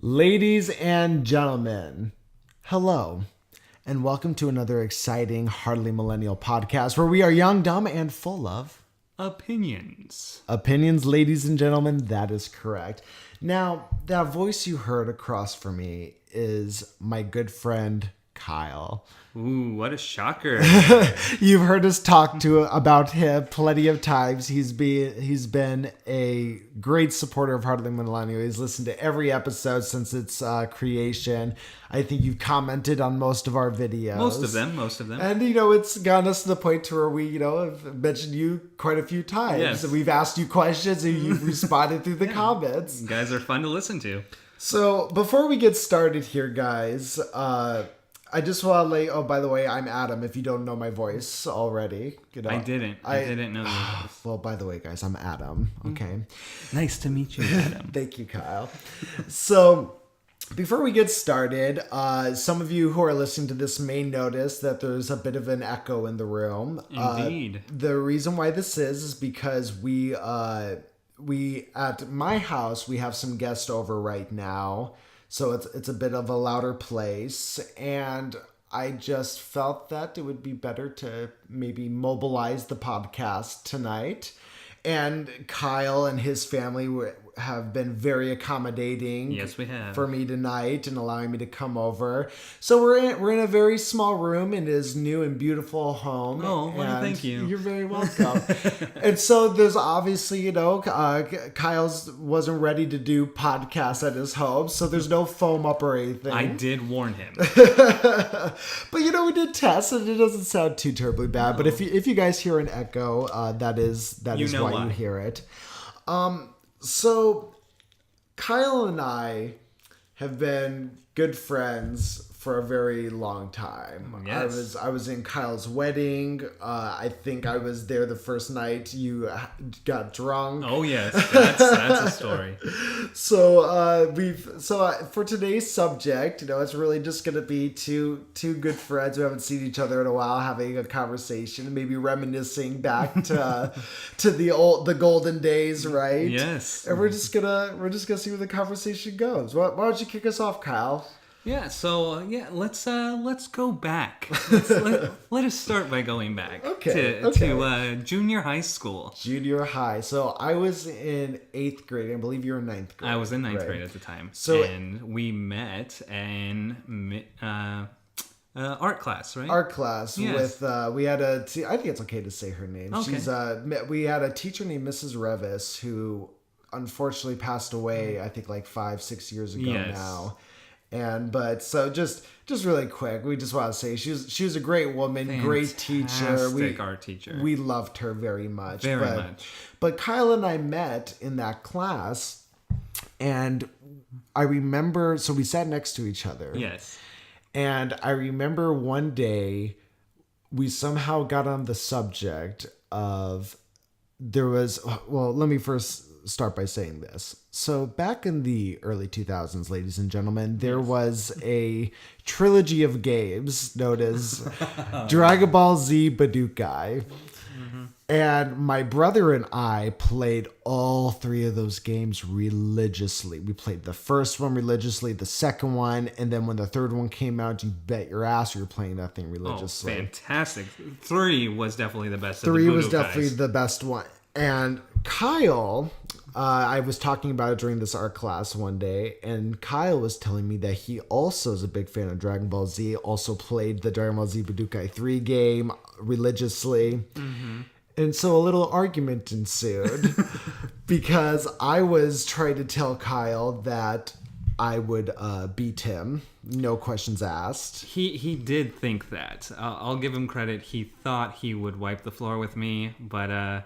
Ladies and gentlemen, hello, and welcome to another exciting Hardly Millennial podcast where we are young, dumb, and full of opinions. Opinions, ladies and gentlemen, that is correct. Now, that voice you heard across from me is my good friend, Kyle. Ooh, what a shocker. You've heard us talk about him plenty of times. He's been a great supporter of Hardly Millennial. He's listened to every episode since its creation. I think you've commented on most of our videos. Most of them. And, it's gotten us to the point to where we, have mentioned you quite a few times. Yes. And we've asked you questions and you've responded through the comments. You guys are fun to listen to. So before we get started here, guys, I just want to oh, by the way, I'm Adam, if you don't know my voice already. I didn't know your voice. Well, by the way, guys, I'm Adam, okay? Nice to meet you, Adam. Thank you, Kyle. So, before we get started, some of you who are listening to this may notice that there's a bit of an echo in the room. Indeed. The reason why this is because we at my house, we have some guests over right now. So it's a bit of a louder place, and I just felt that it would be better to maybe mobilize the podcast tonight. And Kyle and his family have been very accommodating. Yes, we have. For me tonight and allowing me to come over. So we're in a very small room in his new and beautiful home. Oh, well, thank you. You're very welcome. And so there's obviously, Kyle's wasn't ready to do podcasts at his home, so there's no foam up or anything. I did warn him. But we did tests and it doesn't sound too terribly bad. No. But if you guys hear an echo, that is why you hear it. So Kyle and I have been good friends for a very long time. Yes. I was in Kyle's wedding. I think I was there the first night you got drunk. Oh yes, that's a story. So for today's subject, it's really just going to be two good friends who haven't seen each other in a while having a conversation, maybe reminiscing back to the golden days, right? Yes. And we're just gonna see where the conversation goes. Why don't you kick us off, Kyle? Yeah, so let's go back. Let us start by going back to junior high school. Junior high. So I was in 8th grade. I believe you were in 9th grade. I was in 9th grade at the time. And we met in art class, right? Art class. Yes. With we had I think it's okay to say her name. Okay. We had a teacher named Mrs. Revis who unfortunately passed away. I think like 5-6 years ago now. So just really quick, we just want to say she was a great woman, great teacher. Art teacher. We loved her very much. Very much. But Kyle and I met in that class, and I remember, so we sat next to each other. Yes. And I remember one day we somehow got on the subject of let me first start by saying this. So back in the early 2000s, ladies and gentlemen, there was a trilogy of games known as Dragon Ball Z Budokai. Mm-hmm. And my brother and I played all 3 of those games religiously. We played the first one religiously, the second one, and then when the third one came out, you bet your ass you were playing that thing religiously. Oh, fantastic. 3 was definitely the best. 3 was definitely the best one. And Kyle, I was talking about it during this art class one day, and Kyle was telling me that he also is a big fan of Dragon Ball Z, also played the Dragon Ball Z Budokai 3 game religiously. Mm-hmm. And so a little argument ensued because I was trying to tell Kyle that I would beat him, no questions asked. He did think that. I'll give him credit. He thought he would wipe the floor with me, but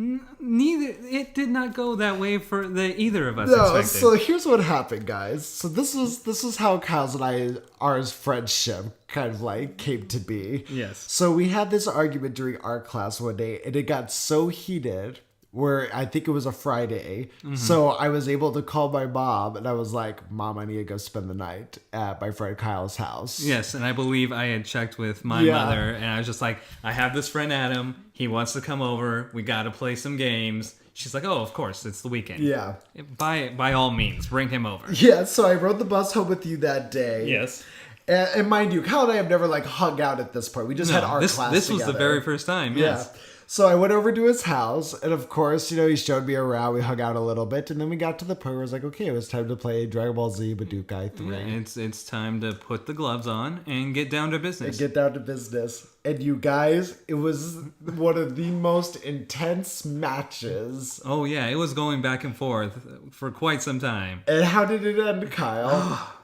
it did not go that way for either of us expected. So here's what happened, guys. So this is how Kyle's and our friendship kind of like came to be. Yes. So we had this argument during art class one day, and it got so heated where I think it was a Friday. So I was able to call my mom and I was like, Mom, I need to go spend the night at my friend Kyle's house. Yes, and I believe I had checked with my Yeah. mother, and I was just like, I have this friend Adam. He wants to come over. We got to play some games. She's like, oh, of course, it's the weekend. Yeah. By all means, bring him over. Yeah, so I rode the bus home with you that day. Yes. And mind you, Kyle and I have never like hung out at this point. We just had our class This was the together. very first time, yes. Yeah. So I went over to his house, and of course, he showed me around. We hung out a little bit, and then we got to the point where I was like, okay, it was time to play Dragon Ball Z Budokai 3. Yeah, it's time to put the gloves on and get down to business. And get down to business. And you guys, it was one of the most intense matches. Oh, yeah, it was going back and forth for quite some time. And how did it end, Kyle?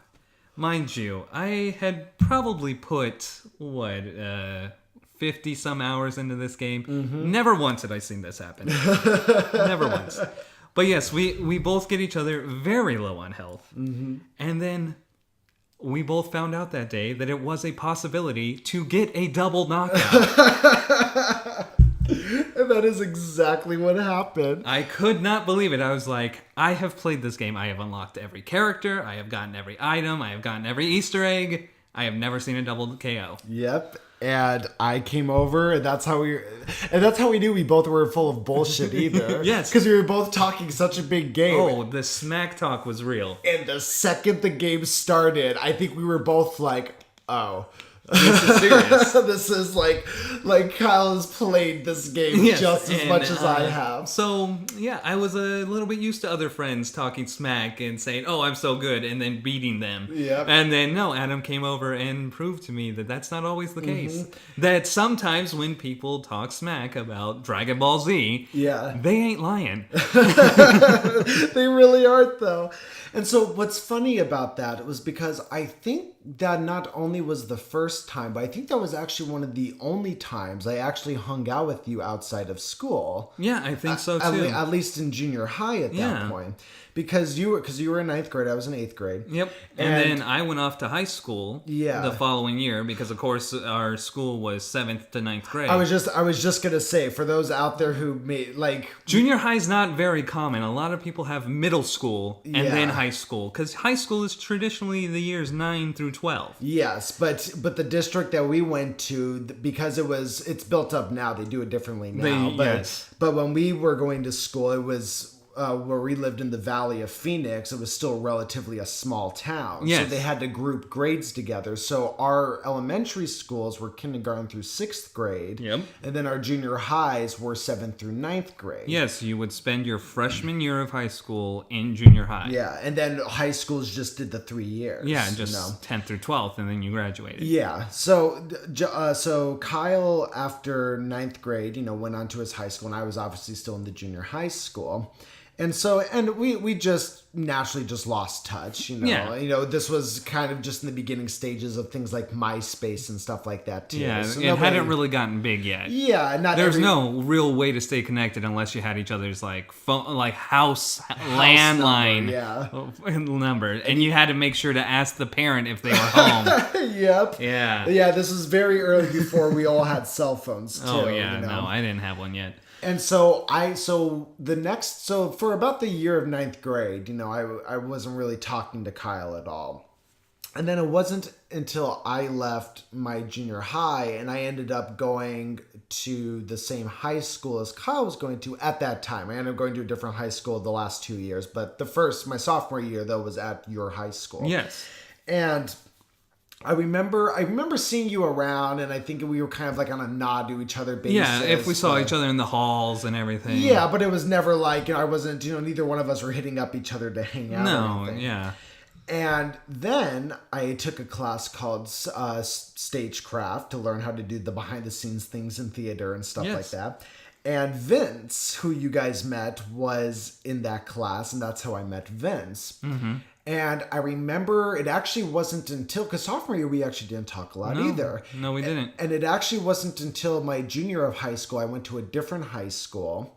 Mind you, I had probably put, 50 some hours into this game. Never once had I seen this happen. Never once. But yes, we both get each other very low on health. And then we both found out that day that it was a possibility to get a double knockout. And that is exactly what happened. I could not believe it. I was like, I have played this game. I have unlocked every character. I have gotten every item. I have gotten every Easter egg. I have never seen a double KO. Yep. And I came over, and that's how we knew we both were full of bullshit either. Yes. Because we were both talking such a big game. Oh, the smack talk was real. And the second the game started, I think we were both like, oh. This is serious. This is like Kyle has played this game just as much as I have. So, yeah, I was a little bit used to other friends talking smack and saying, oh, I'm so good, and then beating them. Yep. And then, no, Adam came over and proved to me that that's not always the case. That sometimes when people talk smack about Dragon Ball Z, Yeah. they ain't lying. They really aren't, though. And so what's funny about that was because I think that not only was the first time, but I think that was actually one of the only times I actually hung out with you outside of school. Yeah, I think so, too. At least in junior high at that point. Because you were in ninth grade, I was in eighth grade. Yep. And then I went off to high school the following year because, of course, our school was 7th to 9th grade. I was just gonna say, for those out there who junior high is not very common. A lot of people have middle school and then high school because high school is traditionally the years 9 through 12. Yes, but the district that we went to, because it's built up now, they do it differently now. But when we were going to school, it was where we lived in the Valley of Phoenix. It was still relatively a small town. Yes. So they had to group grades together. So our elementary schools were kindergarten through 6th grade. Yep. And then our junior highs were 7th through 9th grade. Yes, you would spend your freshman year of high school in junior high. Yeah, and then high schools just did the 3 years. Yeah, just 10th through 12th, and then you graduated. Yeah, so Kyle, after 9th grade, went on to his high school, and I was obviously still in the junior high school. And we just naturally just lost touch, Yeah. This was kind of just in the beginning stages of things like MySpace and stuff like that too. Yeah, so it hadn't really gotten big yet. Yeah, There's no real way to stay connected unless you had each other's phone, house landline number, and you had to make sure to ask the parent if they were home. Yep. Yeah. Yeah, this was very early before we all had cell phones too. Oh yeah, no, I didn't have one yet. And so for about the year of 9th grade, I wasn't really talking to Kyle at all. And then it wasn't until I left my junior high and I ended up going to the same high school as Kyle was going to at that time. I ended up going to a different high school the last 2 years, but my sophomore year though was at your high school. Yes. And I remember seeing you around, and I think we were kind of on a nod to each other basis. Yeah, if we saw each other in the halls and everything. Yeah, but it was never I wasn't, neither one of us were hitting up each other to hang out. No, yeah. And then I took a class called Stagecraft to learn how to do the behind the scenes things in theater and stuff like that. And Vince, who you guys met, was in that class, and that's how I met Vince. Mm-hmm. And I remember it actually wasn't until, because sophomore year we actually didn't talk a lot either. No, we didn't. And it actually wasn't until my junior of high school, I went to a different high school.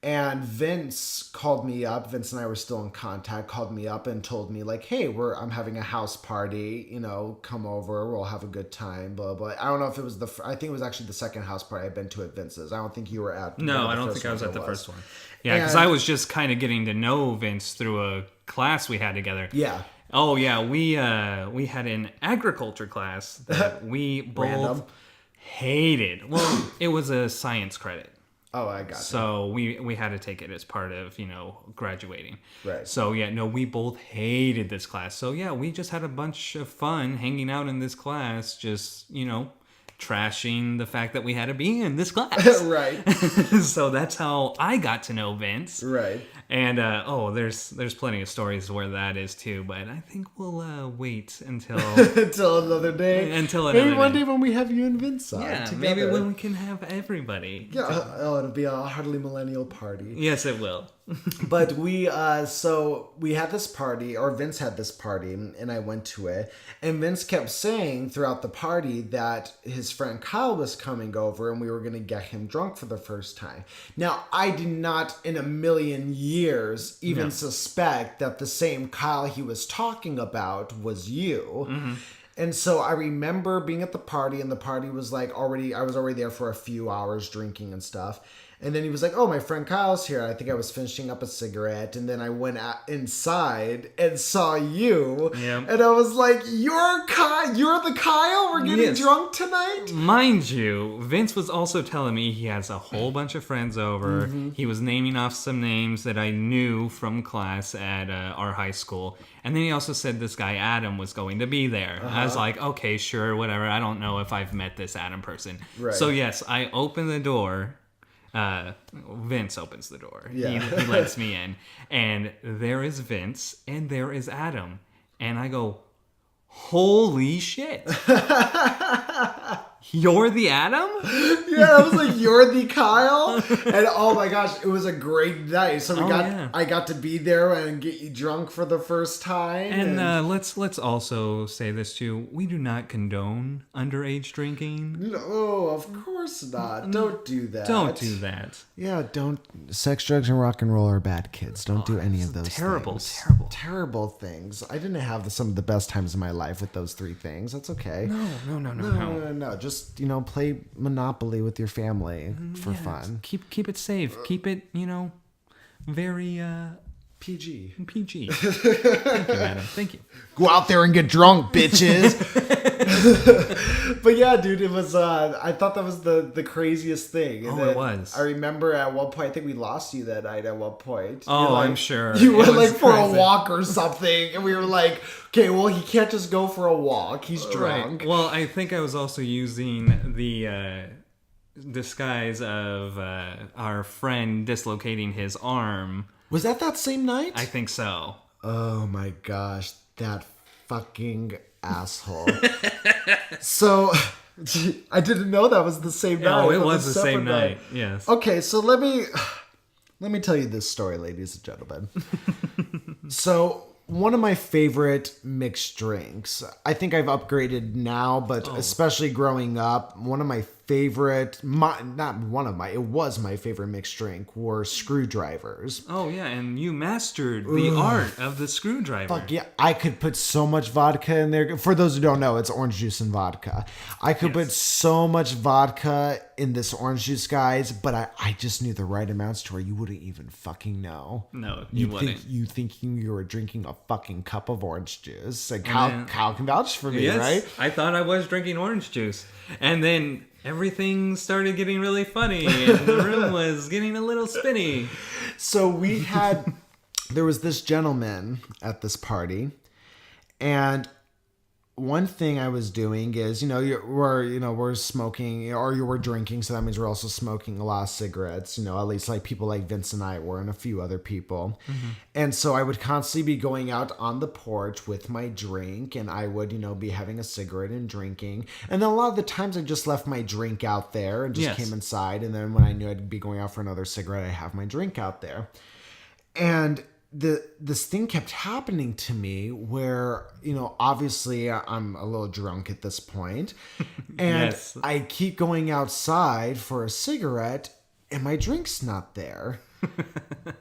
And Vince called me up. Vince and I were still in contact. Called me up and told me like, "Hey, I'm having a house party. Come over. We'll have a good time." Blah blah. I don't know if it was I think it was actually the second house party I've been to at Vince's. I don't think you were at. No, I don't think I was at the first one. Yeah, because I was just kind of getting to know Vince through a class we had together. Yeah. Oh yeah, we had an agriculture class that we both hated. Well, it was a science credit. Oh, I got it. So we had to take it as part of, graduating. Right. So yeah, no, we both hated this class. So yeah, we just had a bunch of fun hanging out in this class, just, trashing the fact that we had to be in this class. Right. So that's how I got to know Vince. Right. And there's plenty of stories where that is too, but I think we'll wait until until another day. Maybe one day when we have you and Vince on together. Maybe when we can have everybody. Yeah, it'll be a Hardly Millennial party. Yes, it will. But we had this party, or Vince had this party, and I went to it. And Vince kept saying throughout the party that his friend Kyle was coming over and we were going to get him drunk for the first time. Now, I did not in a million years even suspect that the same Kyle he was talking about was you. Mm-hmm. And so I remember being at the party, and the party was like I was already there for a few hours drinking and stuff. And then he was like, "Oh, my friend Kyle's here." I think I was finishing up a cigarette. And then I went inside and saw you. Yeah. And I was like, "You're the Kyle? We're getting drunk tonight?" Mind you, Vince was also telling me he has a whole bunch of friends over. Mm-hmm. He was naming off some names that I knew from class at our high school. And then he also said this guy Adam was going to be there. Uh-huh. I was like, okay, sure, whatever. I don't know if I've met this Adam person. Right. So yes, I open the door. Vince opens the door. Yeah. He lets me in. And there is Vince and there is Adam. And I go, holy shit. You're the Adam? Yeah, I was like, you're the Kyle? And oh my gosh, it was a great night. So I got to be there and get you drunk for the first time. And let's also say this too. We do not condone underage drinking. No, of course not. Don't do that. Don't do that. Yeah, don't. Sex, drugs, and rock and roll are bad, kids. Don't do any of those things. Terrible things. I didn't have some of the best times in my life with those three things. That's okay. No. Just, play Monopoly with your family for fun. Keep it safe. Keep it, very PG. Thank you, Adam. Thank you. Go out there and get drunk, bitches. But yeah, dude, it was I thought that was the craziest thing. And it was. I remember at one point, I think we lost you that night at one point. Oh, I'm sure. You went like for a walk or something, and we were like, okay, well, he can't just go for a walk. He's drunk. Right. Well, I think I was also using the disguise of our friend dislocating his arm. Was that same night? I think so. Oh my gosh, that fucking asshole. So, I didn't know that was the same night. Oh, it was the same night. Yes. Okay, so let me tell you this story, ladies and gentlemen. So, one of my favorite mixed drinks. I think I've upgraded now, but especially growing up, one of my favorite, it was my favorite mixed drink were screwdrivers. Oh yeah, and you mastered the art of the screwdriver. Fuck yeah, I could put so much vodka in there. For those who don't know, it's orange juice and vodka. I could put so much vodka in this orange juice, guys, but I just knew the right amounts to where you wouldn't even fucking know. No, you wouldn't. You thinking you were drinking a fucking cup of orange juice. And Kyle can vouch for me, right? I thought I was drinking orange juice. And then everything started getting really funny and the room was getting a little spinny. So there was this gentleman at this party, and one thing I was doing is, we're smoking, or you were drinking, so that means we're also smoking a lot of cigarettes, at least like people like Vince and I were, and a few other people. Mm-hmm. And so I would constantly be going out on the porch with my drink, and I would, be having a cigarette and drinking. And then a lot of the times I just left my drink out there and just came inside. And then when I knew I'd be going out for another cigarette, I'd have my drink out there. And this thing kept happening to me where, obviously I'm a little drunk at this point, and I keep going outside for a cigarette and my drink's not there.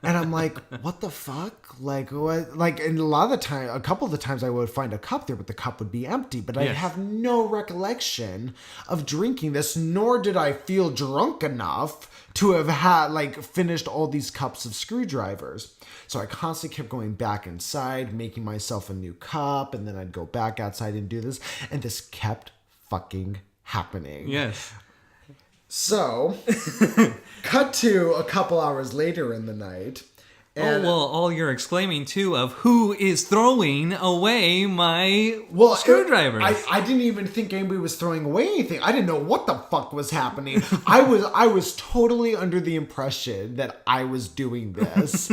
And I'm like, what the fuck? Like, what? Like, and a couple of the times I would find a cup there, but the cup would be empty. But I Yes. have no recollection of drinking this, nor did I feel drunk enough to have finished all these cups of screwdrivers. So I constantly kept going back inside, making myself a new cup, and then I'd go back outside and do this. And this kept fucking happening. Yes. So, cut to a couple hours later in the night. Oh, well, all you're exclaiming, too, of who is throwing away my screwdrivers. I didn't even think anybody was throwing away anything. I didn't know what the fuck was happening. I was totally under the impression that I was doing this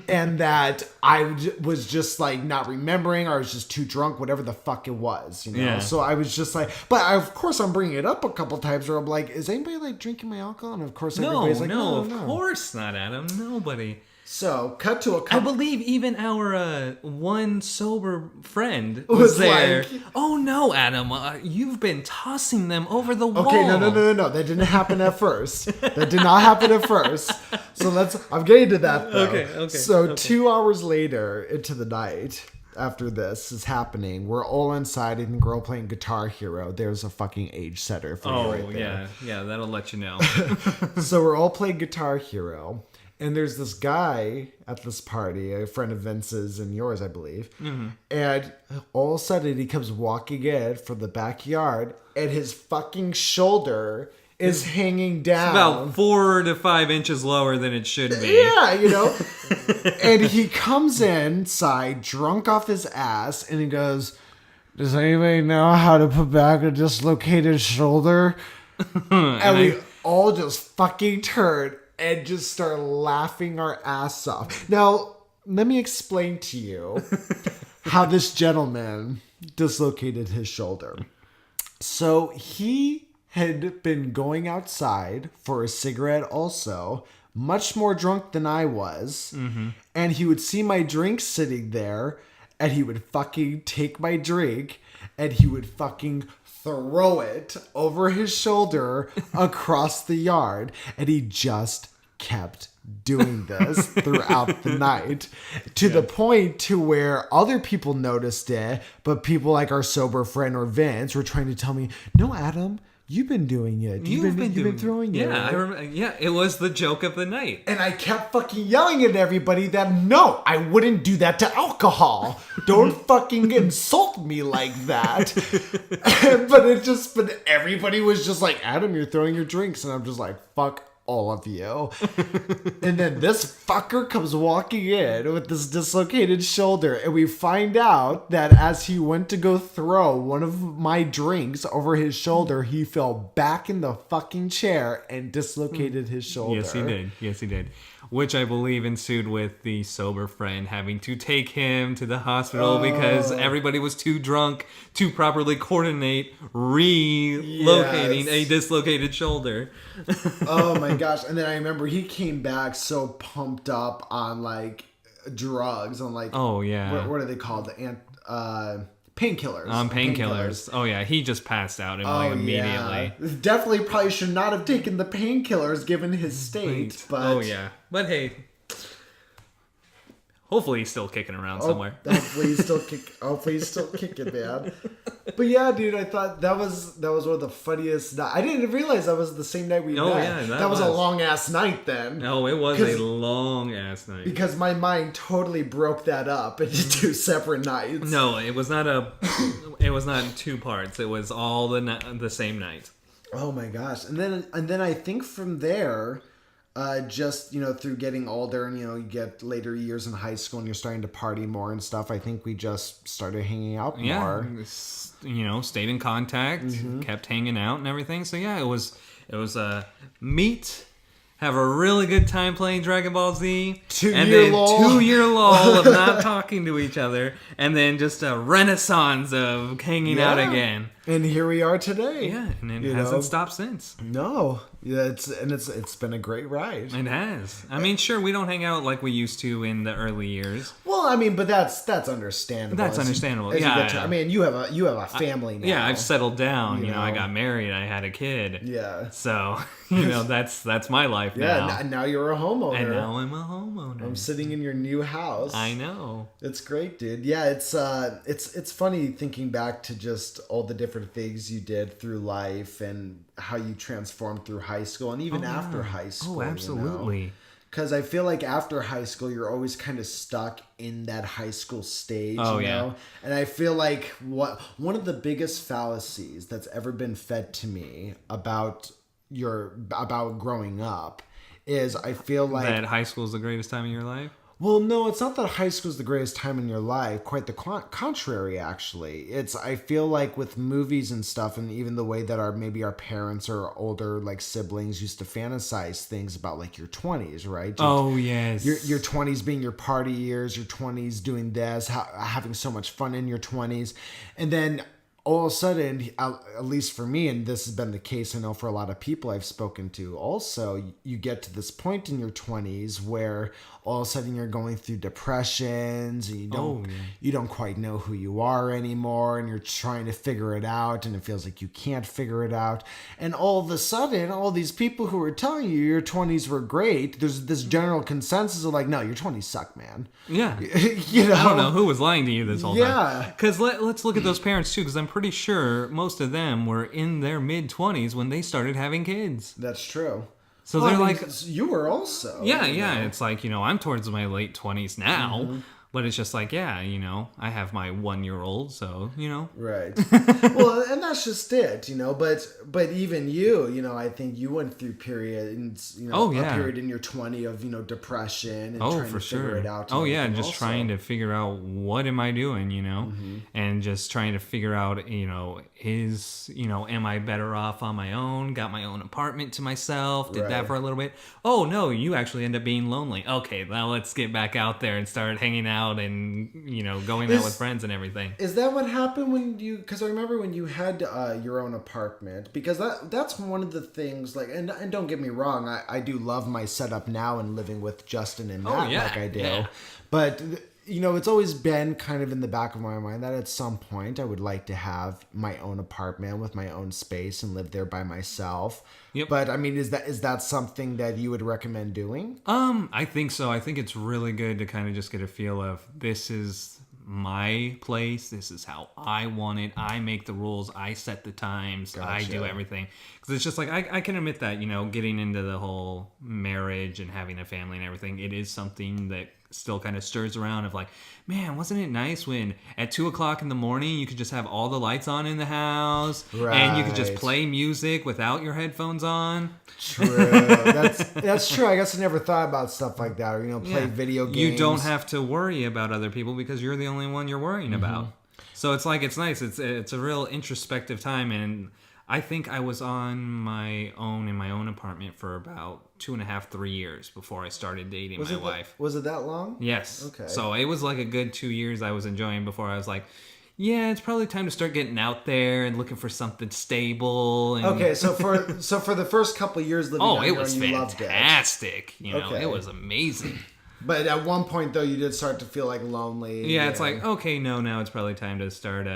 and that I was just like not remembering, or I was just too drunk, whatever the fuck it was, you know? Yeah. So I was just like, of course I'm bringing it up a couple times where I'm like, is anybody like drinking my alcohol? And of course everybody's like, no, of course not, Adam. Nobody. So, cut to a I couple... believe even our one sober friend Was was there. like- Oh no, Adam, you've been tossing them over the wall. Okay, no. That didn't happen at first. That did not happen at first. So I'm getting to that though. Okay. So 2 hours later into the night, after this is happening, we're all inside and we're all playing Guitar Hero. There's a fucking age setter for you right there. yeah, that'll let you know. So we're all playing Guitar Hero. And there's this guy at this party, a friend of Vince's and yours, I believe. Mm-hmm. And all of a sudden, he comes walking in from the backyard, and his fucking shoulder is hanging down. About 4 to 5 inches lower than it should be. Yeah, you know? And he comes inside, drunk off his ass, and he goes, does anybody know how to put back a dislocated shoulder? and we all just fucking turned and just start laughing our ass off. Now, let me explain to you how this gentleman dislocated his shoulder. So he had been going outside for a cigarette also, much more drunk than I was. Mm-hmm. And he would see my drink sitting there, and he would fucking take my drink, and he would fucking throw it over his shoulder across the yard. And he just kept doing this throughout the night to the point to where other people noticed it, but people like our sober friend or Vince were trying to tell me, no, Adam, you've been doing it. You've been throwing it. Yeah, I remember. Yeah, it was the joke of the night. And I kept fucking yelling at everybody that no, I wouldn't do that to alcohol. Don't fucking insult me like that. But everybody was just like, Adam, you're throwing your drinks. And I'm just like, fuck all of you. And then this fucker comes walking in with this dislocated shoulder, and we find out that as he went to go throw one of my drinks over his shoulder, he fell back in the fucking chair and dislocated his shoulder. Yes, he did. Which I believe ensued with the sober friend having to take him to the hospital because everybody was too drunk to properly coordinate relocating a dislocated shoulder. Oh my gosh. And then I remember he came back so pumped up on like drugs, on like, oh yeah, what are they called? Painkillers. Painkillers. Oh yeah, he just passed out immediately. Yeah. Definitely probably should not have taken the painkillers given his state. But but hey, hopefully he's still kicking around somewhere. Hopefully he's still kicking, man. But yeah, dude, I thought that was one of the funniest. I didn't realize that was the same night we met. Yeah, that was a long ass night then. No, it was a long ass night. Because my mind totally broke that up into two separate nights. No, it was not in 2 parts. It was all the same night. Oh my gosh. And then I think from there, just, through getting older and, you get later years in high school and you're starting to party more and stuff, I think we just started hanging out more. Stayed in contact, kept hanging out and everything. So yeah, it was meet, have a really good time playing Dragon Ball Z, 2-year lull of not talking to each other, and then just a renaissance of hanging out again. And here we are today. Yeah, and it hasn't stopped since. No, yeah, it's been a great ride. It has. I mean, sure, we don't hang out like we used to in the early years. Well, I mean, but that's understandable. That's understandable. I mean, you have a family now. Yeah, I've settled down. You know, I got married. I had a kid. Yeah. So that's my life now. Yeah. Now you're a homeowner. And now I'm a homeowner. I'm sitting in your new house. I know. It's great, dude. Yeah, it's funny thinking back to just all the different things you did through life and how you transformed through high school and even after high school. Oh, absolutely. Because I feel like after high school, you're always kind of stuck in that high school stage, you know? Yeah. And I feel like one of the biggest fallacies that's ever been fed to me about growing up is I feel like that high school is the greatest time in your life. Well, no, it's not that high school is the greatest time in your life. Quite the contrary, actually. I feel like with movies and stuff, and even the way that our parents or older like siblings used to fantasize things about like your 20s, right? Yes. Your 20s being your party years, your 20s doing this, having so much fun in your 20s, and then all of a sudden, at least for me, and this has been the case, I know for a lot of people I've spoken to also, you get to this point in your 20s where all of a sudden you're going through depressions and you don't quite know who you are anymore and you're trying to figure it out and it feels like you can't figure it out. And all of a sudden, all these people who are telling you your 20s were great, there's this general consensus of like, no, your 20s suck, man. Yeah. You know? I don't know who was lying to you this whole time. Yeah. Because let's look at those parents too, because I'm pretty sure most of them were in their mid-20s when they started having kids. That's true. So they're like... You were also. Yeah. It's like, I'm towards my late 20s now. Mm-hmm. But it's just like, I have my 1-year-old, so, Right. Well, and that's just it, but even you, I think you went through periods, a period in your 20s of, depression and trying to figure it out. Just trying to figure out what am I doing, Mm-hmm. and just trying to figure out, am I better off on my own? Got my own apartment to myself, did that for a little bit. Oh, no, you actually end up being lonely. Okay, now let's get back out there and start hanging out and going out with friends and everything. Is that what happened when you? Because I remember when you had your own apartment. Because that's one of the things. Like, and don't get me wrong, I do love my setup now and living with Justin and Matt like I do. Yeah. But it's always been kind of in the back of my mind that at some point I would like to have my own apartment with my own space and live there by myself. Yep. But I mean, is that something that you would recommend doing? I think so. I think it's really good to kind of just get a feel of this is my place. This is how I want it. I make the rules. I set the times. Gotcha. I do everything. Because it's just like, I can admit that, getting into the whole marriage and having a family and everything, it is something that still kind of stirs around of like, man, wasn't it nice when at 2:00 in the morning you could just have all the lights on in the house and you could just play music without your headphones on? True. That's true. I guess I never thought about stuff like that, or play video games. You don't have to worry about other people because you're the only one you're worrying about. So it's like, it's nice. It's a real introspective time, and I think I was on my own in my own apartment for about 2.5, 3 years before I started dating my wife. Was it that long? Yes. Okay. So it was like a good 2 years I was enjoying before I was like, yeah, it's probably time to start getting out there and looking for something stable. And... Okay, so for the first couple of years living on your own, you loved it. Fantastic. It was amazing. But at one point though, you did start to feel like lonely. Yeah, it's like, okay, no, now it's probably time to start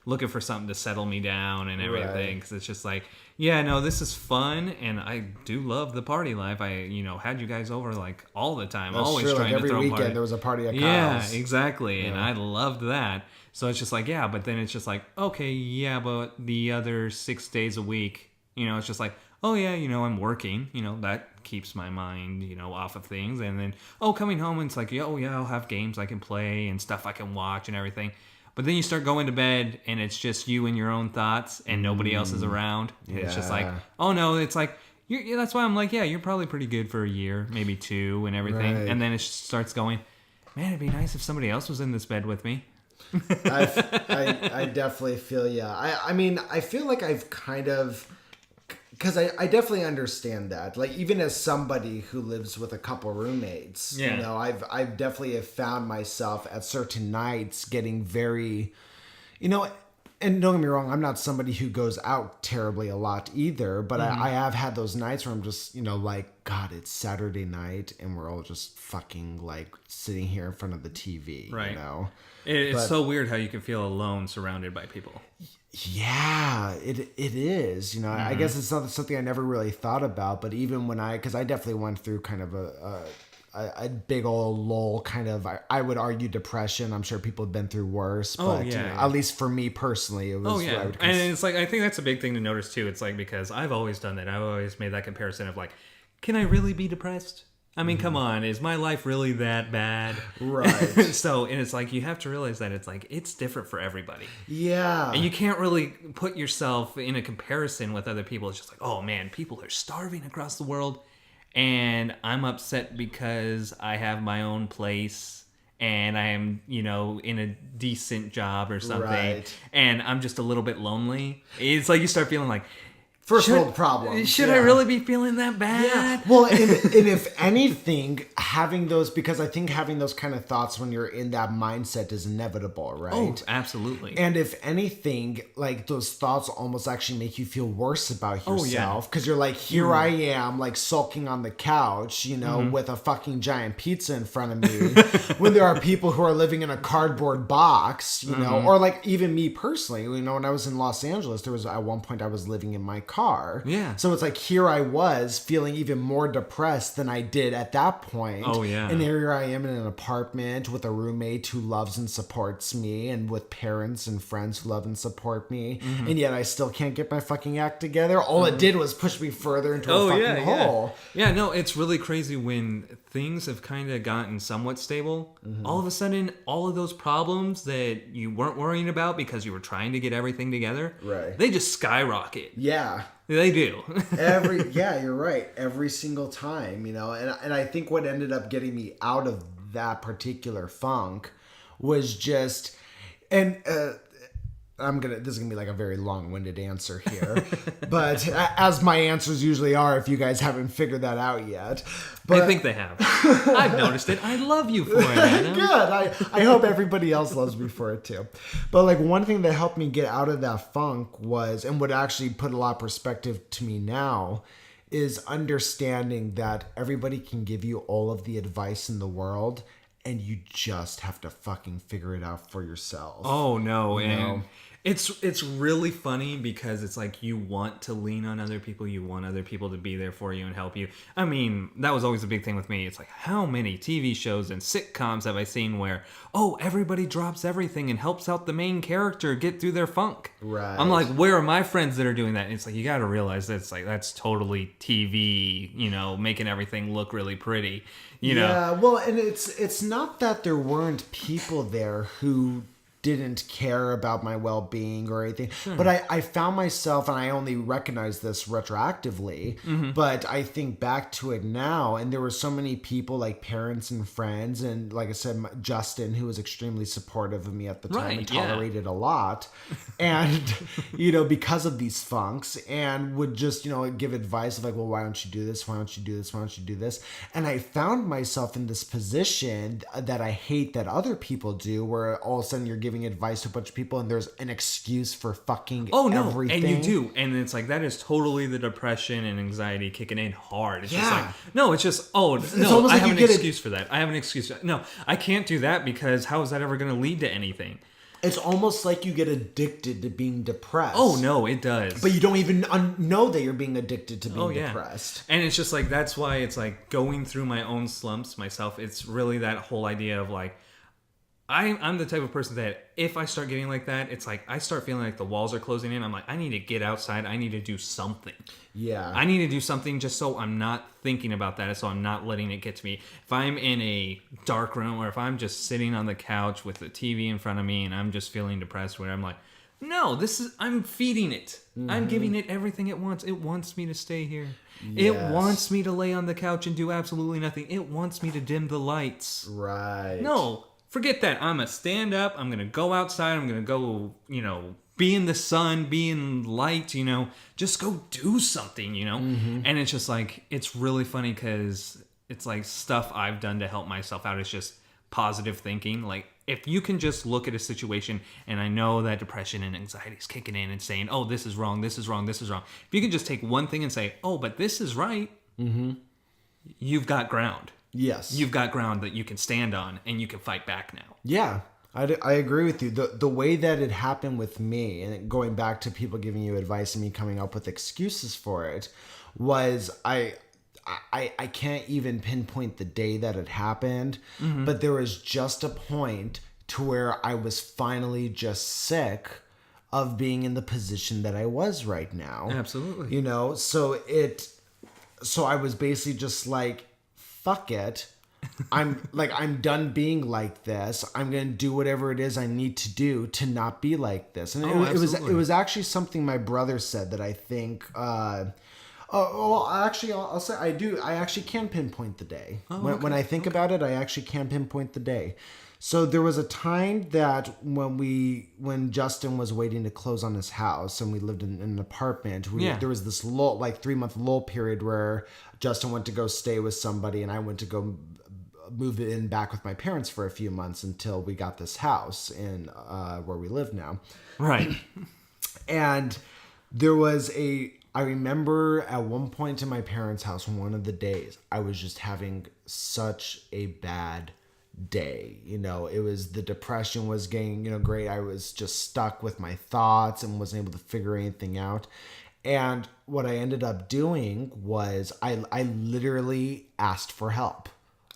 looking for something to settle me down and everything, because it's just like, yeah, no, this is fun, and I do love the party life. I, had you guys over like all the time. That's always true. trying like to throw every weekend party. There was a party at Kyle's. Yeah, exactly, and I loved that. So it's just like, yeah, but then it's just like, okay, yeah, but the other 6 days a week, it's just like, oh yeah, I'm working, that keeps my mind, off of things, and then, coming home, and it's like, oh yeah, I'll have games I can play and stuff I can watch and everything. But then you start going to bed, and it's just you and your own thoughts, and nobody else is around. Yeah. It's just like, oh no, it's like, that's why I'm like, yeah, you're probably pretty good for a year, maybe 2, and everything. Right. And then it starts going, man, it'd be nice if somebody else was in this bed with me. I definitely feel you. I mean, I feel like I've kind of... Because I definitely understand that. Like, even as somebody who lives with a couple roommates, I've definitely have found myself at certain nights getting very, And don't get me wrong, I'm not somebody who goes out terribly a lot either, but I have had those nights where I'm just, like, God, it's Saturday night and we're all just fucking like sitting here in front of the TV, Right. It's But- so weird how you can feel alone surrounded by people. Yeah, it is. I guess it's not something I never really thought about, but even when because I definitely went through kind of a big old lull, kind of, I would argue depression. I'm sure people have been through worse, but at least for me personally, it was. Oh yeah, and it's like, I think that's a big thing to notice too. It's like, because I've always done that. I've always made that comparison of like, can I really be depressed? I mean, come on, is my life really that bad? Right. So, and it's like, you have to realize that it's like, it's different for everybody. Yeah. And you can't really put yourself in a comparison with other people. It's just like, oh man, people are starving across the world, and I'm upset because I have my own place and I am, in a decent job or something. Right. And I'm just a little bit lonely. It's like you start feeling like, First world problems. Should I really be feeling that bad? Yeah. Well, and if anything, because I think having those kind of thoughts when you're in that mindset is inevitable, right? Oh, absolutely. And if anything, like, those thoughts almost actually make you feel worse about yourself, because you're like, here I am, like, sulking on the couch, with a fucking giant pizza in front of me, when there are people who are living in a cardboard box, or like even me personally, when I was in Los Angeles, there was at one point I was living in my car. Yeah. So it's like, here I was feeling even more depressed than I did at that point. Oh, yeah. And here I am in an apartment with a roommate who loves and supports me, and with parents and friends who love and support me. And yet I still can't get my fucking act together. All it did was push me further into a fucking hole. Yeah, no, it's really crazy when things have kind of gotten somewhat stable. All of a sudden, all of those problems that you weren't worrying about because you were trying to get everything together, Right. they just skyrocket. Yeah. They do. Yeah, you're right. Every single time, and I think what ended up getting me out of that particular funk was just, and this is gonna be like a very long-winded answer here, but as my answers usually are, if you guys haven't figured that out yet. But I think they have. I've noticed it. I love you for it, Adam. Good. I hope everybody else loves me for it too. But like, one thing that helped me get out of that funk was, and would actually put a lot of perspective to me now, is understanding that everybody can give you all of the advice in the world, and you just have to fucking figure it out for yourself. Oh no, and it's really funny because it's like, you want to lean on other people, you want other people to be there for you and help you. I mean, that was always a big thing with me. It's like, how many TV shows and sitcoms have I seen where, everybody drops everything and helps out the main character get through their funk? Right. I'm like, where are my friends that are doing that? And it's like, you got to realize that it's like, that's totally TV, making everything look really pretty, Yeah, well, and it's not that there weren't people there who didn't care about my well-being or anything, but I found myself, and I only recognize this retroactively, but I think back to it now, and there were so many people, like parents and friends, and like I said, Justin, who was extremely supportive of me at the time and tolerated a lot, and because of these funks, and would just give advice of like, well, why don't you do this, why don't you do this, why don't you do this, and I found myself in this position that I hate that other people do, where all of a sudden you're giving advice to a bunch of people and there's an excuse for fucking everything. And you do, and it's like, that is totally the depression and anxiety kicking in hard. It's just like, no, it's just, I have an excuse for that. I have an excuse for that. No, I can't do that, because how is that ever going to lead to anything? It's almost like you get addicted to being depressed. Oh no, it does. But you don't even know that you're being addicted to being depressed. And it's just like, that's why it's like, going through my own slumps myself, it's really that whole idea of like, I'm the type of person that if I start getting like that, it's like I start feeling like the walls are closing in. I'm like, I need to get outside. I need to do something. Yeah. I need to do something just so I'm not thinking about that, so I'm not letting it get to me. If I'm in a dark room, or if I'm just sitting on the couch with the TV in front of me and I'm just feeling depressed, where I'm like, no, I'm feeding it. I'm giving it everything it wants. It wants me to stay here. Yes. It wants me to lay on the couch and do absolutely nothing. It wants me to dim the lights. Right. No. Forget that. I'm going to stand up. I'm going to go outside. I'm going to go, be in the sun, be in light, just go do something, And it's just like, it's really funny because it's like stuff I've done to help myself out is just positive thinking. Like, if you can just look at a situation, and I know that depression and anxiety is kicking in and saying, oh, this is wrong, this is wrong, this is wrong. If you can just take one thing and say, oh, but this is right, you've got ground. Yes. You've got ground that you can stand on, and you can fight back now. Yeah, I agree with you. The way that it happened with me, and going back to people giving you advice and me coming up with excuses for it, was I can't even pinpoint the day that it happened, but there was just a point to where I was finally just sick of being in the position that I was right now. Absolutely. You know, so I was basically just like, fuck it. I'm done being like this. I'm going to do whatever it is I need to do to not be like this. And it was actually something my brother said that I think, actually, I'll say I actually can pinpoint the day. When I think about it, I actually can pinpoint the day. So there was a time that when Justin was waiting to close on his house and we lived in an apartment, there was this 3-month lull period where Justin went to go stay with somebody and I went to go move in back with my parents for a few months until we got this house in where we live now. Right. And there was I remember at one point in my parents' house, one of the days, I was just having such a bad day. You know, it was the depression was getting, great. I was just stuck with my thoughts and wasn't able to figure anything out. And what I ended up doing was I literally asked for help.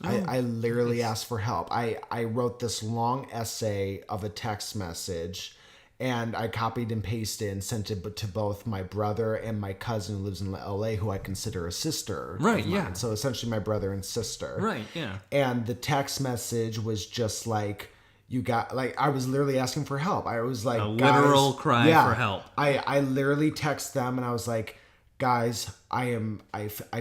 I literally asked for help. I wrote this long essay of a text message and I copied and pasted and sent it to both my brother and my cousin who lives in LA, who I consider a sister. Right, yeah. So essentially my brother and sister. Right, yeah. And the text message was just like, I was literally asking for help. I was like, a literal cry for help. I literally text them and I was like, guys, I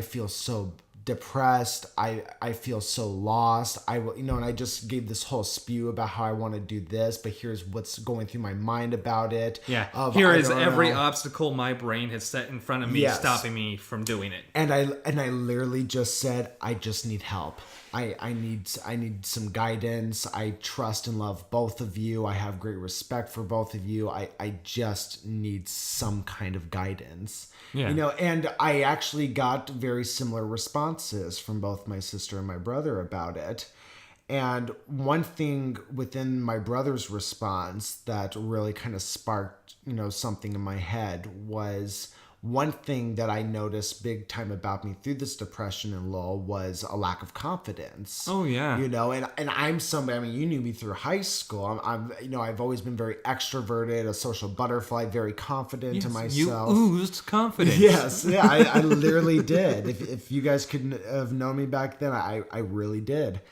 feel so depressed. I feel so lost. And I just gave this whole spew about how I want to do this, but here's what's going through my mind about it. Yeah. Here is every obstacle my brain has set in front of me, stopping me from doing it. And I literally just said, I just need help. I need some guidance. I trust and love both of you. I have great respect for both of you. I just need some kind of guidance. Yeah. And I actually got very similar responses from both my sister and my brother about it. And one thing within my brother's response that really kind of sparked, something in my head was one thing that I noticed big time about me through this depression and lull was a lack of confidence. Oh yeah. And I'm somebody, you knew me through high school. I've always been very extroverted, a social butterfly, very confident in myself. You oozed confidence. Yes. Yeah, I literally did. If you guys couldn't have known me back then, I really did.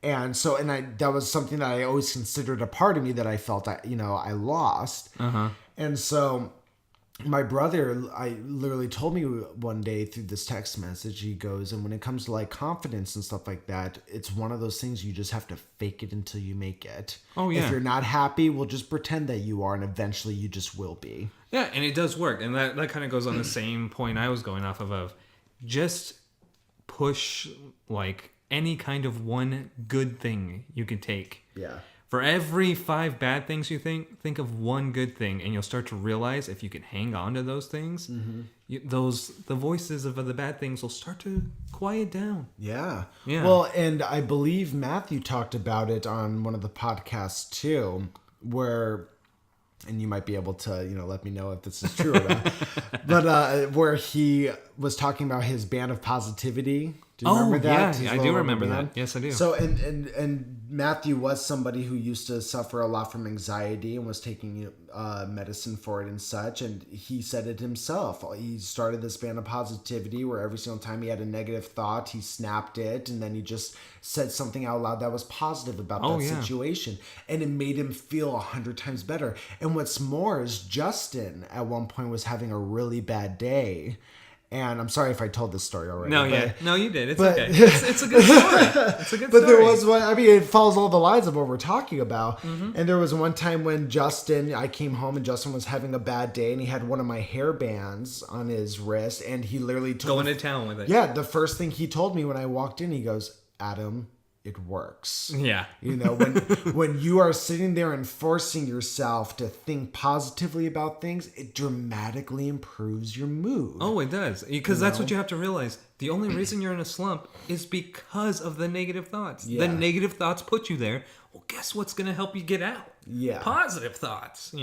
And so, that was something that I always considered a part of me that I felt I lost. Uh-huh. And so my brother, I literally told me one day through this text message, he goes, and when it comes to like confidence and stuff like that, it's one of those things you just have to fake it until you make it. Oh yeah. If you're not happy, well, just pretend that you are, and eventually you just will be. Yeah, and it does work. And that kind of goes on the same point I was going off of just push like any kind of one good thing you can take. Yeah. For every 5 bad things you think of one good thing, and you'll start to realize if you can hang on to those things, the voices of the bad things will start to quiet down. Yeah. Yeah. Well, and I believe Matthew talked about it on one of the podcasts too, where, and you might be able to, let me know if this is true or not, but where he was talking about his band of positivity. Do you remember that? Yeah, I do remember that. Yes, I do. So, and Matthew was somebody who used to suffer a lot from anxiety and was taking medicine for it and such. And he said it himself. He started this band of positivity where every single time he had a negative thought, he snapped it. And then he just said something out loud that was positive about that situation. And it made him feel 100 times better. And what's more is Justin at one point was having a really bad day. And I'm sorry if I told this story already. No, you did. It's okay. It's a good story. It's a good story. But there was one, it follows all the lines of what we're talking about. Mm-hmm. And there was one time when I came home and Justin was having a bad day and he had one of my hair bands on his wrist and he literally going to town with it. Yeah, the first thing he told me when I walked in, he goes, Adam, it works. Yeah. When you are sitting there and forcing yourself to think positively about things, it dramatically improves your mood. Oh, it does. Because that's what you have to realize. The only reason you're in a slump is because of the negative thoughts. Yeah. The negative thoughts put you there. Well, guess what's going to help you get out? Yeah. Positive thoughts,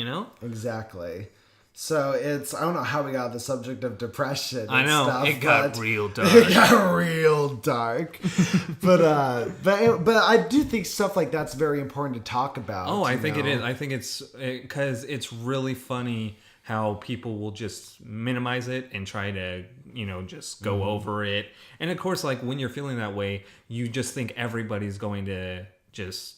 Exactly. So I don't know how we got the subject of depression and I know. stuff, It got real dark. It got real dark. but I do think stuff like that's very important to talk about. Oh, I think it is. I think it's because it's really funny how people will just minimize it and try to, just go over it. And of course, like when you're feeling that way, you just think everybody's going to just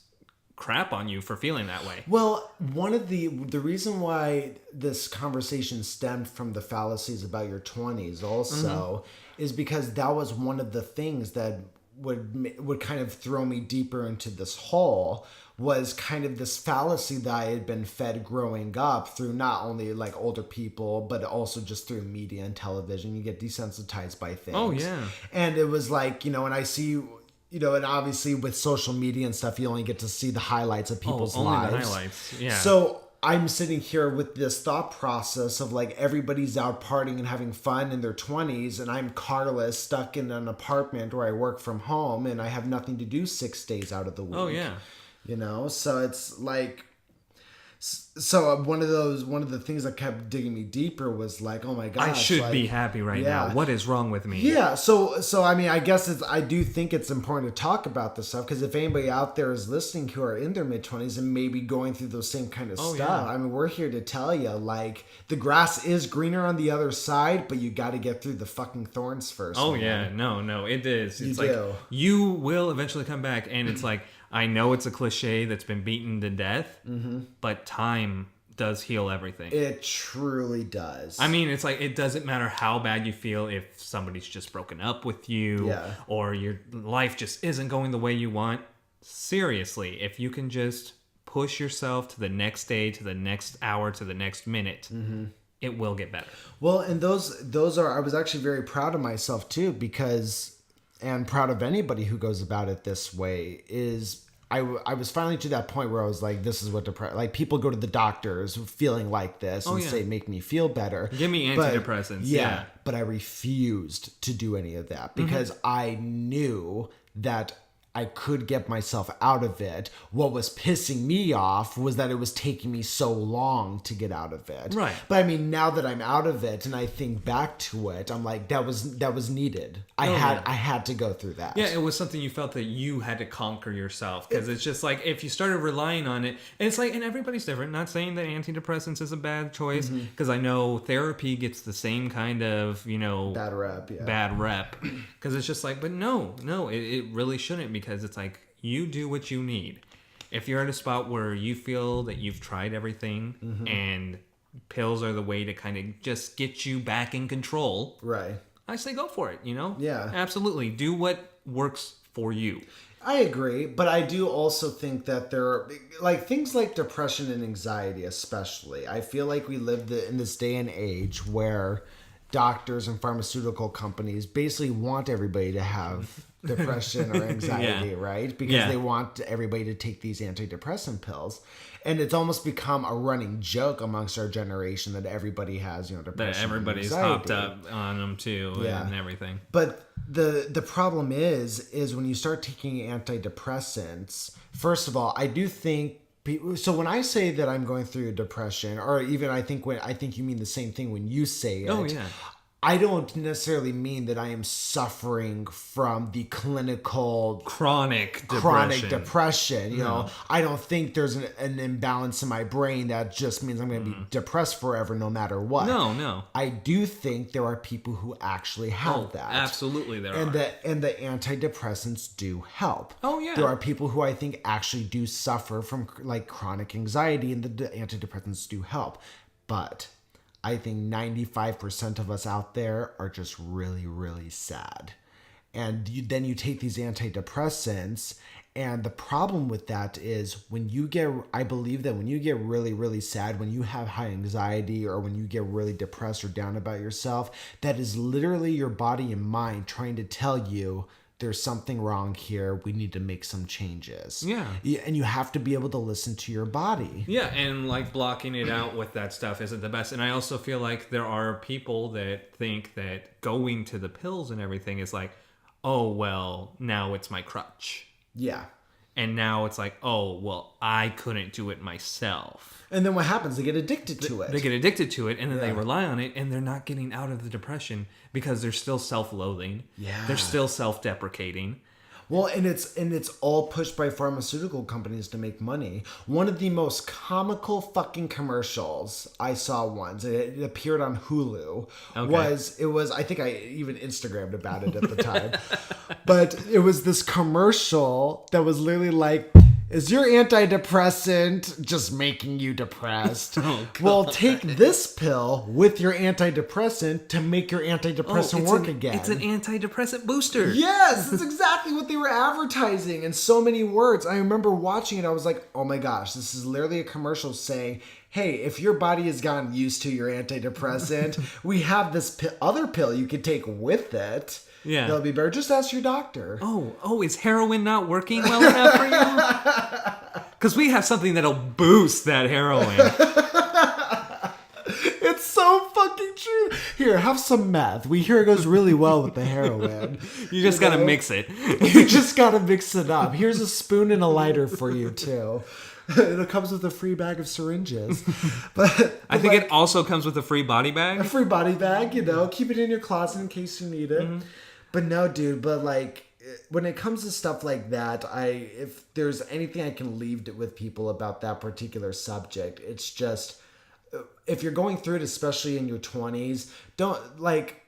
crap on you for feeling that way. Well, one of the reason why this conversation stemmed from the fallacies about your 20s also is because that was one of the things that would kind of throw me deeper into this hole, was kind of this fallacy that I had been fed growing up through not only like older people, but also just through media and television. You get desensitized by things. Oh, yeah. And it was like, and I see, and obviously with social media and stuff, you only get to see the highlights of people's lives. Only the highlights, yeah. So I'm sitting here with this thought process of like everybody's out partying and having fun in their 20s, and I'm carless, stuck in an apartment where I work from home, and I have nothing to do 6 days out of the week. Oh, yeah. So it's like... So one of the things that kept digging me deeper was like, oh my gosh, I should be happy right now. What is wrong with me? Yeah. So I mean, I guess I do think it's important to talk about this stuff, because if anybody out there is listening who are in their mid-20s and maybe going through those same kind of stuff, yeah. I mean, we're here to tell you, like, the grass is greener on the other side, but you got to get through the fucking thorns first. Oh, man. yeah. No, it is. It's You like do. you will eventually come back, and it's like, I know it's a cliche that's been beaten to death, but time does heal everything. It truly does. I mean, it's like, it doesn't matter how bad you feel if somebody's just broken up with you, or your life just isn't going the way you want. Seriously, if you can just push yourself to the next day, to the next hour, to the next minute, it will get better. Well, and those are, I was actually very proud of myself too, and proud of anybody who goes about it this way, is I was finally to that point where I was like, this is what depression, like, people go to the doctors feeling like this and say, make me feel better. Give me antidepressants. Yeah. But I refused to do any of that because I knew that I could get myself out of it. What was pissing me off was that it was taking me so long to get out of it. Right. But I mean, now that I'm out of it and I think back to it, I'm like, that was needed. I had to go through that. Yeah, it was something you felt that you had to conquer yourself, because it's just like, if you started relying on it, and it's like, and everybody's different. Not saying that antidepressants is a bad choice, because I know therapy gets the same kind of, bad rep. Yeah. bad rep, because it's just like, but no, it really shouldn't, because it's like, you do what you need. If you're at a spot where you feel that you've tried everything and pills are the way to kind of just get you back in control, Right. I say go for it, Yeah. Absolutely. Do what works for you. I agree, but I do also think that there are, like, things like depression and anxiety especially. I feel like we live in this day and age where doctors and pharmaceutical companies basically want everybody to have depression or anxiety, right? Because they want everybody to take these antidepressant pills. And it's almost become a running joke amongst our generation that everybody has, depression. That everybody's hopped up on them too, and everything. But the problem is when you start taking antidepressants, first of all, I do think so when I say that I'm going through a depression, or even I think you mean the same thing when you say it. Oh, yeah. I don't necessarily mean that I am suffering from the clinical Chronic depression. I don't think there's an imbalance in my brain that just means I'm going to be depressed forever no matter what. No. I do think there are people who actually have that. Absolutely there are. And the antidepressants do help. Oh, yeah. There are people who I think actually do suffer from like chronic anxiety, and the antidepressants do help. But I think 95% of us out there are just really, really sad. And then you take these antidepressants, and the problem with that is I believe that when you get really, really sad, when you have high anxiety, or when you get really depressed or down about yourself, that is literally your body and mind trying to tell you, there's something wrong here. We need to make some changes. Yeah. And you have to be able to listen to your body. Yeah, and like blocking it out with that stuff isn't the best. And I also feel like there are people that think that going to the pills and everything is like, oh, well, now it's my crutch. Yeah. And now it's like, oh, well, I couldn't do it myself. And then what happens? They get addicted to it. They get addicted to it, and then they rely on it, and they're not getting out of the depression because they're still self-loathing. Yeah. They're still self-deprecating. Well, and it's all pushed by pharmaceutical companies to make money. One of the most comical fucking commercials I saw once, it appeared on Hulu, was I think I even Instagrammed about it at the time. But it was this commercial that was literally like, is your antidepressant just making you depressed? Oh, well, take this pill with your antidepressant to make your antidepressant work again. It's an antidepressant booster. Yes, that's exactly what they were advertising in so many words. I remember watching it. I was like, oh my gosh, this is literally a commercial saying, hey, if your body has gotten used to your antidepressant, we have this other pill you can take with it. Yeah. That'll be better. Just ask your doctor. Oh, is heroin not working well enough for you? Because we have something that'll boost that heroin. It's so fucking true. Here, have some meth. We hear it goes really well with the heroin. You just gotta mix it. You just gotta mix it up. Here's a spoon and a lighter for you, too. It comes with a free bag of syringes. But I think it also comes with a free body bag. A free body bag, keep it in your closet in case you need it. Mm-hmm. But no, dude, like when it comes to stuff like that, if there's anything I can leave with people about that particular subject, it's just if you're going through it, especially in your 20s,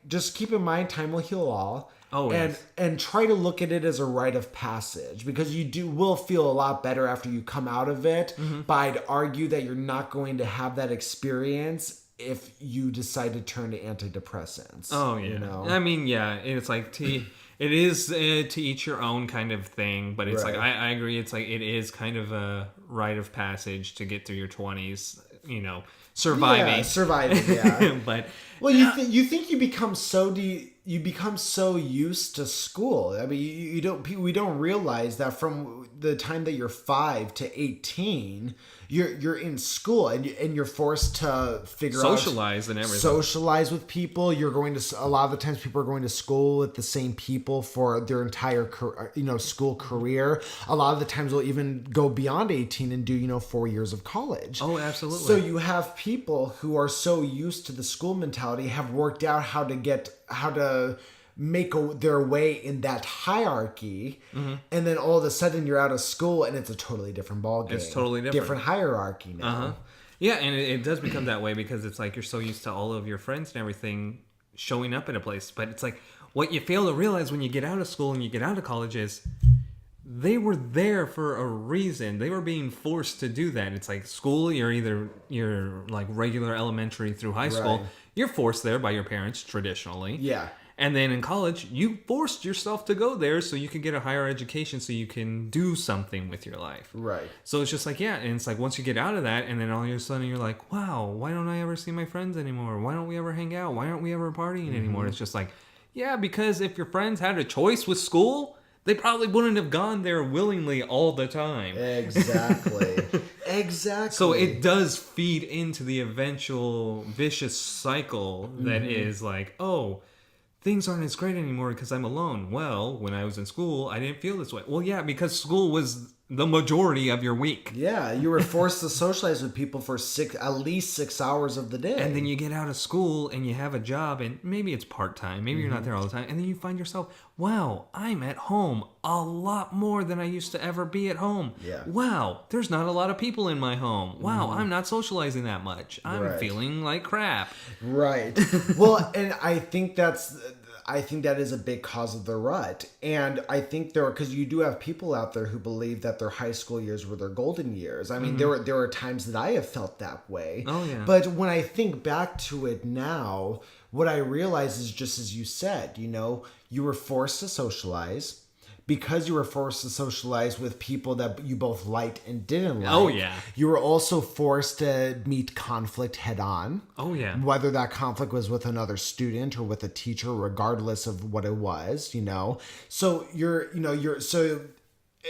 just keep in mind time will heal all. Oh, yes. And try to look at it as a rite of passage, because you will feel a lot better after you come out of it. Mm-hmm. But I'd argue that you're not going to have that experience if you decide to turn to antidepressants. Oh, yeah. I mean, yeah, it's like it is to each your own kind of thing, but it's like, I agree, it's like it is kind of a rite of passage to get through your 20s, surviving. Yeah, surviving, yeah. But well, you think you become so used to school. I mean, we don't realize that from the time that you're 5 to 18, you're in school and you're forced to socialize and everything. Socialize with people. You're going to a lot of the times people are going to school with the same people for their entire school career. A lot of the times they'll even go beyond 18 and do 4 years of college. Oh, absolutely. So you have people who are so used to the school mentality, have worked out how to make their way in that hierarchy, mm-hmm. and then all of a sudden you're out of school and it's a totally different ballgame. It's totally different hierarchy now. Uh-huh. Yeah, and it does become that way because it's like you're so used to all of your friends and everything showing up in a place. But it's like what you fail to realize when you get out of school and you get out of college is they were there for a reason. They were being forced to do that. It's like school, you're like regular elementary through high school. You're forced there by your parents traditionally. Yeah. And then in college, you forced yourself to go there so you can get a higher education so you can do something with your life. Right. So it's just like, yeah, and it's like once you get out of that and then all of a sudden you're like, wow, why don't I ever see my friends anymore? Why don't we ever hang out? Why aren't we ever partying anymore? It's just like, yeah, because if your friends had a choice with school, they probably wouldn't have gone there willingly all the time. Exactly. Exactly. So it does feed into the eventual vicious cycle that is like, oh, things aren't as great anymore because I'm alone. Well, when I was in school, I didn't feel this way. Well, yeah, because school was the majority of your week. Yeah, you were forced to socialize with people for at least 6 hours of the day. And then you get out of school and you have a job and maybe it's part-time. Maybe you're not there all the time. And then you find yourself, wow, I'm at home a lot more than I used to ever be at home. Yeah. Wow, there's not a lot of people in my home. Wow, I'm not socializing that much. I'm feeling like crap. Right. Well, and I think that is a big cause of the rut. And I think because you do have people out there who believe that their high school years were their golden years. I mean, there were times that I have felt that way. Oh, yeah. But when I think back to it now, what I realize is just as you said, you were forced to socialize. because you were forced to socialize with people that you both liked and didn't like. Oh, yeah. You were also forced to meet conflict head on. Oh, yeah. Whether that conflict was with another student or with a teacher, regardless of what it was, So so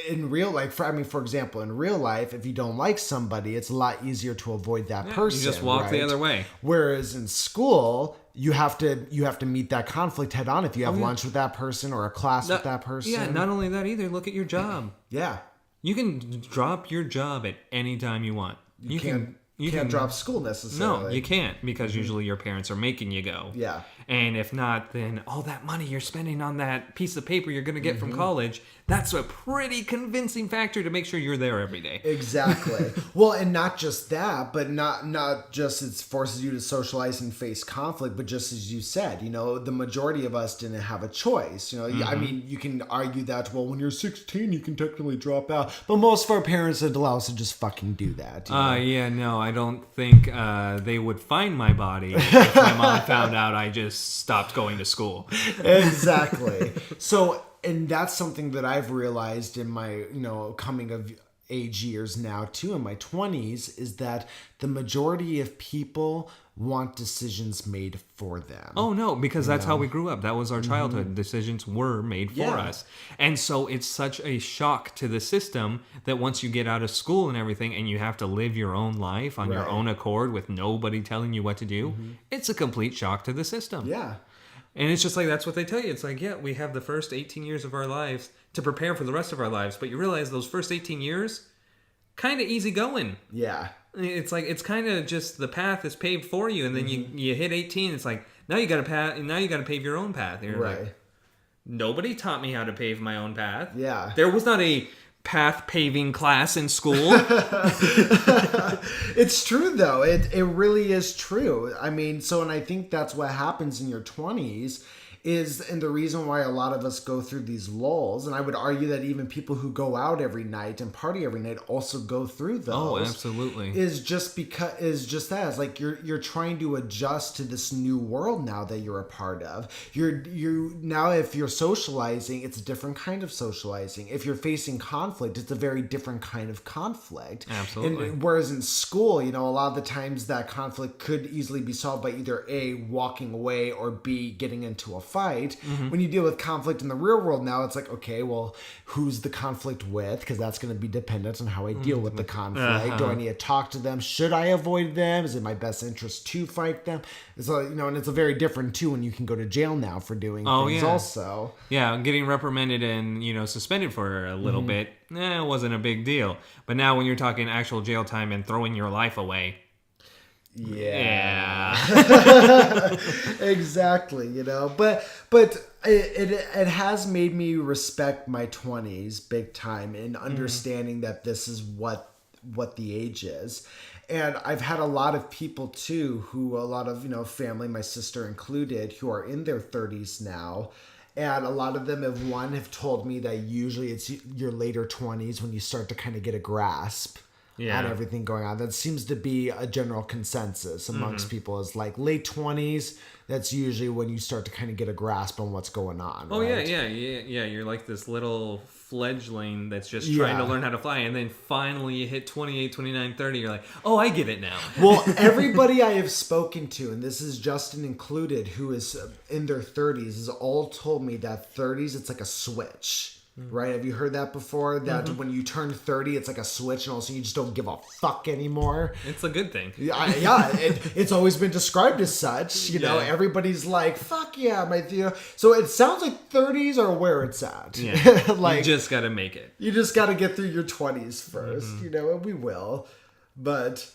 in real life, for example, in real life, if you don't like somebody, it's a lot easier to avoid that person. You just walk the other way. Whereas in school, you have to meet that conflict head on if you have lunch with that person or a class with that person. Yeah, not only that either, look at your job. Yeah. You can drop your job at any time you want. You can't drop school necessarily. No, you can't, because usually your parents are making you go. Yeah. And if not, then all that money you're spending on that piece of paper you're going to get from college, that's a pretty convincing factor to make sure you're there every day. Exactly. Well, and not just that, but not just it forces you to socialize and face conflict, but just as you said, the majority of us didn't have a choice. I mean, you can argue that, well, when you're 16, you can technically drop out, but most of our parents would allow us to just fucking do that. Yeah, no, I don't think they would find my body if my mom found out I just stopped going to school. Exactly. So, and that's something that I've realized in my, coming of age years now too, in my 20s, is that the majority of people want decisions made for them. Oh no, because that's how we grew up. That was our childhood. Decisions were made for us. And so it's such a shock to the system that once you get out of school and everything and you have to live your own life on your own accord with nobody telling you what to do, it's a complete shock to the system. Yeah. And it's just like, that's what they tell you. It's like, yeah, we have the first 18 years of our lives to prepare for the rest of our lives. But you realize those first 18 years, kind of easy going. Yeah. It's like, it's kind of just the path is paved for you. And then you hit 18. It's like, now you got to pave your own path. And you're like, nobody taught me how to pave my own path. Yeah. There was not a path paving class in school. It's true though. It really is true. I mean, and I think that's what happens in your 20s and the reason why a lot of us go through these lulls, and I would argue that even people who go out every night and party every night also go through those. Oh, absolutely. Is just that. It's like you're trying to adjust to this new world now that you're a part of. Now if you're socializing, it's a different kind of socializing. If you're facing conflict, it's a very different kind of conflict. Absolutely. And whereas in school, a lot of the times that conflict could easily be solved by either A, walking away, or B, getting into a fight. When you deal with conflict in the real world now, it's like, okay, well, who's the conflict with? Because that's going to be dependent on how I deal with the conflict. Do I need to talk to them? Should I avoid them? Is it my best interest to fight them? So, and it's a very different too when you can go to jail now for doing things also. Yeah, getting reprimanded and, suspended for a little bit, it wasn't a big deal. But now when you're talking actual jail time and throwing your life away, yeah. Exactly, but it has made me respect my 20s big time in understanding that this is what the age is. And I've had a lot of people too a lot of family, my sister included, who are in their 30s now. And a lot of them have told me that usually it's your later 20s when you start to kind of get a grasp on everything going on. That seems to be a general consensus amongst people, is like late 20s. That's usually when you start to kind of get a grasp on what's going on. Oh, right? yeah. You're like this little fledgling that's just trying to learn how to fly. And then finally you hit 28, 29, 30. You're like, oh, I get it now. Well, everybody I have spoken to, and this is Justin included, who is in their 30s, has all told me that 30s, it's like a switch. Right? Have you heard that before? That when you turn 30, it's like a switch, and also you just don't give a fuck anymore. It's a good thing. It's always been described as such. Everybody's like, "Fuck yeah, So it sounds like 30s are where it's at. Yeah, like you just gotta make it. You just gotta get through your 20s first. And we will, but.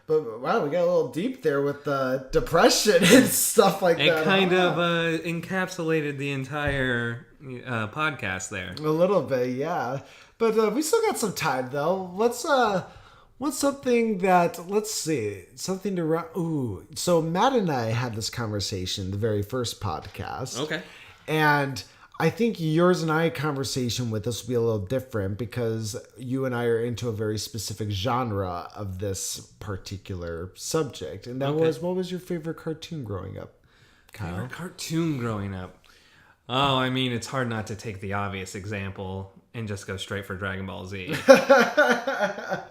But wow, we got a little deep there with the depression and stuff like that. It kind of encapsulated the entire podcast there. A little bit, yeah. But we still got some time though. What's something that, let's see, something to ooh. So Matt and I had this conversation, the very first podcast. Okay. And I think yours and I conversation with this will be a little different because you and I are into a very specific genre of this particular subject. And that was, what was your favorite cartoon growing up, Kyle? Favorite cartoon growing up? Oh, I mean, it's hard not to take the obvious example and just go straight for Dragon Ball Z.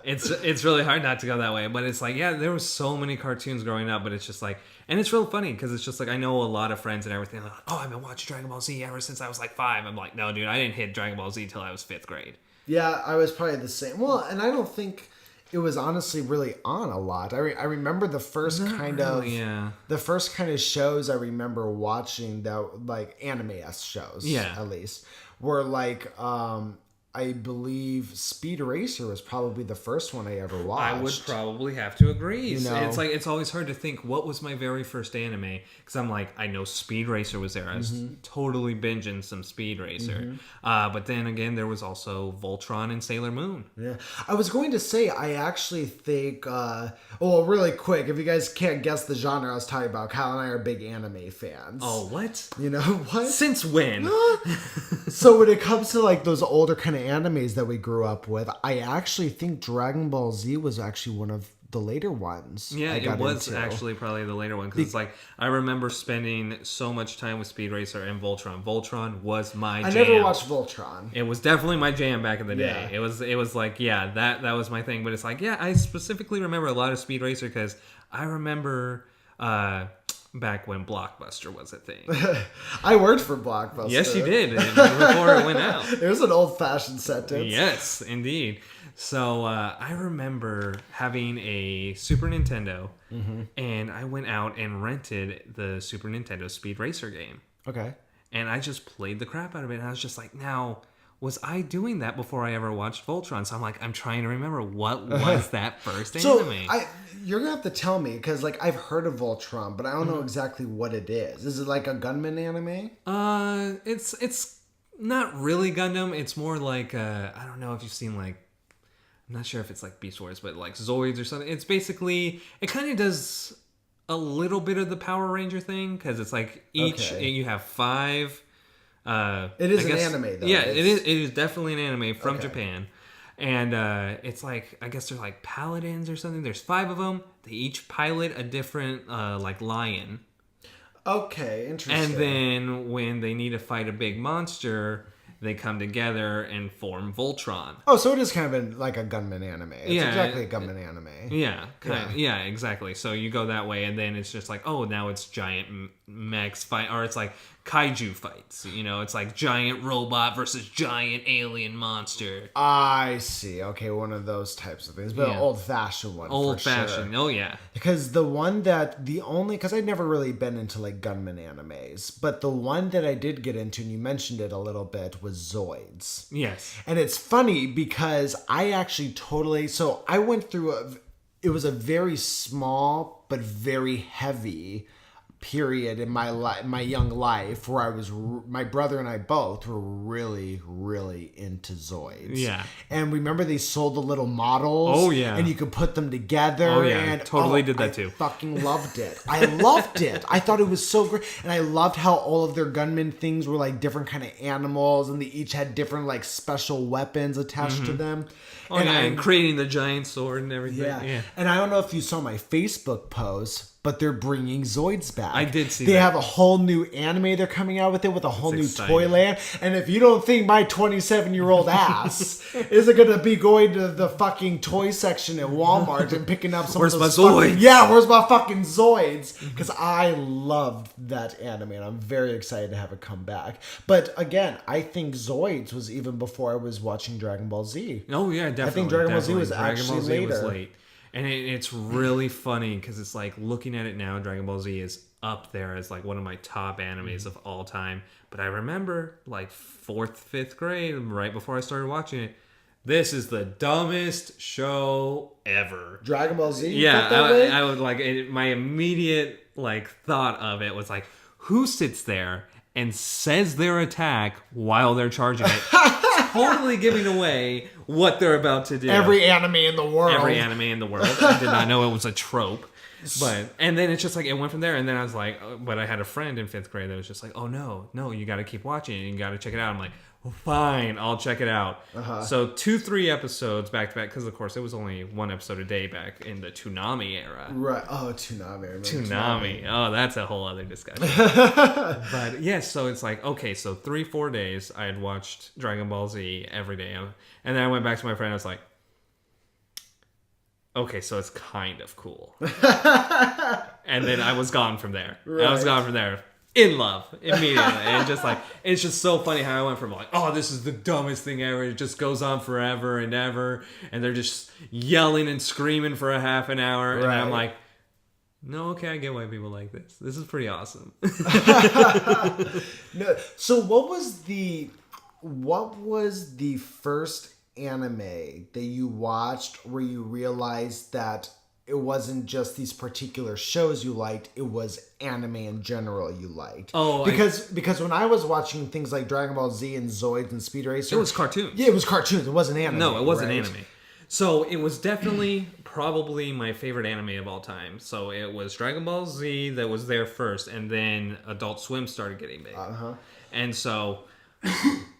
It's really hard not to go that way, but it's like, yeah, there were so many cartoons growing up, but it's just like, and it's real funny because it's just like, I know a lot of friends and everything, like, oh, I've been watching Dragon Ball Z ever since I was like 5. I'm like, no, dude, I didn't hit Dragon Ball Z till I was 5th grade. Yeah, I was probably the same. Well, and I don't think it was honestly really on a lot. I remember the first the first kind of shows I remember watching that, like anime-esque shows, at least, were like I believe Speed Racer was probably the first one I ever watched. I would probably have to agree. It's like, it's always hard to think what was my very first anime, because I'm like, I know Speed Racer was there. I was totally binging some Speed Racer. But then again, there was also Voltron and Sailor Moon. Yeah, I was going to say, I actually think, well, really quick, if you guys can't guess the genre I was talking about, Kyle and I are big anime fans. Oh, what? You know what? Since when? So when it comes to like those older kind of animes that we grew up with, I actually think Dragon Ball Z was actually one of the later ones. Yeah, it was actually probably the later one, because it's like, I remember spending so much time with Speed Racer and Voltron. Voltron was my jam. I never watched Voltron. It was definitely my jam back in the day. Yeah. It was like, yeah, that was my thing. But it's like, yeah, I specifically remember a lot of Speed Racer because I remember back when Blockbuster was a thing. I worked for Blockbuster. Yes, you did. Before it went out. It was an old-fashioned sentence. Yes, indeed. So I remember having a Super Nintendo, and I went out and rented the Super Nintendo Speed Racer game. Okay. And I just played the crap out of it. And I was just like, now, was I doing that before I ever watched Voltron? So I'm like, I'm trying to remember, what was that first anime? You're going to have to tell me, because like I've heard of Voltron, but I don't know exactly what it is. Is it like a gunman anime? It's not really Gundam. It's more like, I don't know if you've seen like, I'm not sure if it's like Beast Wars, but like Zoids or something. It's basically, it kind of does a little bit of the Power Ranger thing, because it's like you have 5. It is an anime though. Yeah, it is definitely an anime from Japan. And it's like, I guess they're like paladins or something. There's 5 of them. They each pilot a different like lion. Okay, interesting. And then when they need to fight a big monster, they come together and form Voltron. Oh, so it is kind of like a gunman anime. It's exactly a gunman anime. Yeah, yeah, exactly. So you go that way, and then it's just like, oh, now it's giant mechs fight, or it's like kaiju fights. You know, it's like giant robot versus giant alien monster. I see. Okay, one of those types of things, but an old-fashioned one. Old-fashioned. Sure. Oh yeah. Because because I'd never really been into like gunman animes, but the one that I did get into, and you mentioned it a little bit, was Zoids. Yes. And it's funny because I actually so I went through it was a very small but very heavy period in my young life where my brother and I both were really, really into Zoids. Yeah. And remember they sold the little models? Oh, yeah. And you could put them together. Oh, yeah. And, totally did that too. I fucking loved it. I loved it. I thought it was so great. And I loved how all of their gunman things were like different kind of animals, and they each had different like special weapons attached to them. Oh, and creating the giant sword and everything. Yeah. And I don't know if you saw my Facebook post, but they're bringing Zoids back. I did see They that. have a whole new anime they're coming out with, with a whole new exciting. Toyland. And if you don't think my 27-year-old ass isn't going to be going to the fucking toy section at Walmart and picking up some Where's of those my Zoids? where's my fucking Zoids? Because I loved that anime, and I'm very excited to have it come back. But again, I think Zoids was even before I was watching Dragon Ball Z. Oh yeah, definitely. I think Dragon Ball Z was Dragon actually Ball Z later. was late. And it's really funny because it's like, looking at it now, Dragon Ball Z is up there as like one of my top animes of all time. But I remember like 4th, 5th grade, right before I started watching it, this is the dumbest show ever. Dragon Ball Z? Yeah, I would like, my immediate like thought of it was like, who sits there and says their attack while they're charging it? Totally giving away what they're about to do. Every anime in the world. Every anime in the world. I did not know it was a trope. And then it's just like it went from there, and then I was like, but I had a friend in 5th grade that was just like, oh no, you got to keep watching it, you got to check it out. I'm like, well, fine, I'll check it out. So 2-3 episodes back to back, because of course it was only 1 episode a day back in the Toonami era. Right. Oh, Toonami. Toonami. Oh, that's a whole other discussion. But yes, so it's like, okay, so 3-4 days I had watched Dragon Ball Z every day, and then I went back to my friend. I was like, okay, so it's kind of cool. And then I was gone from there. Right. I was gone from there. In love immediately. And just like, it's just so funny how I went from like, oh, this is the dumbest thing ever. It just goes on forever and ever. And they're just yelling and screaming for a half an hour. Right. And I'm like, no, okay, I get why people like this. This is pretty awesome. No, so what was the first anime that you watched where you realized that it wasn't just these particular shows you liked, it was anime in general you liked? Oh, because when I was watching things like Dragon Ball Z and Zoids and Speed Racer, it was cartoons. Yeah, it was cartoons. It wasn't anime. No, it wasn't anime. So it was definitely probably my favorite anime of all time. So it was Dragon Ball Z that was there first, and then Adult Swim started getting big. And so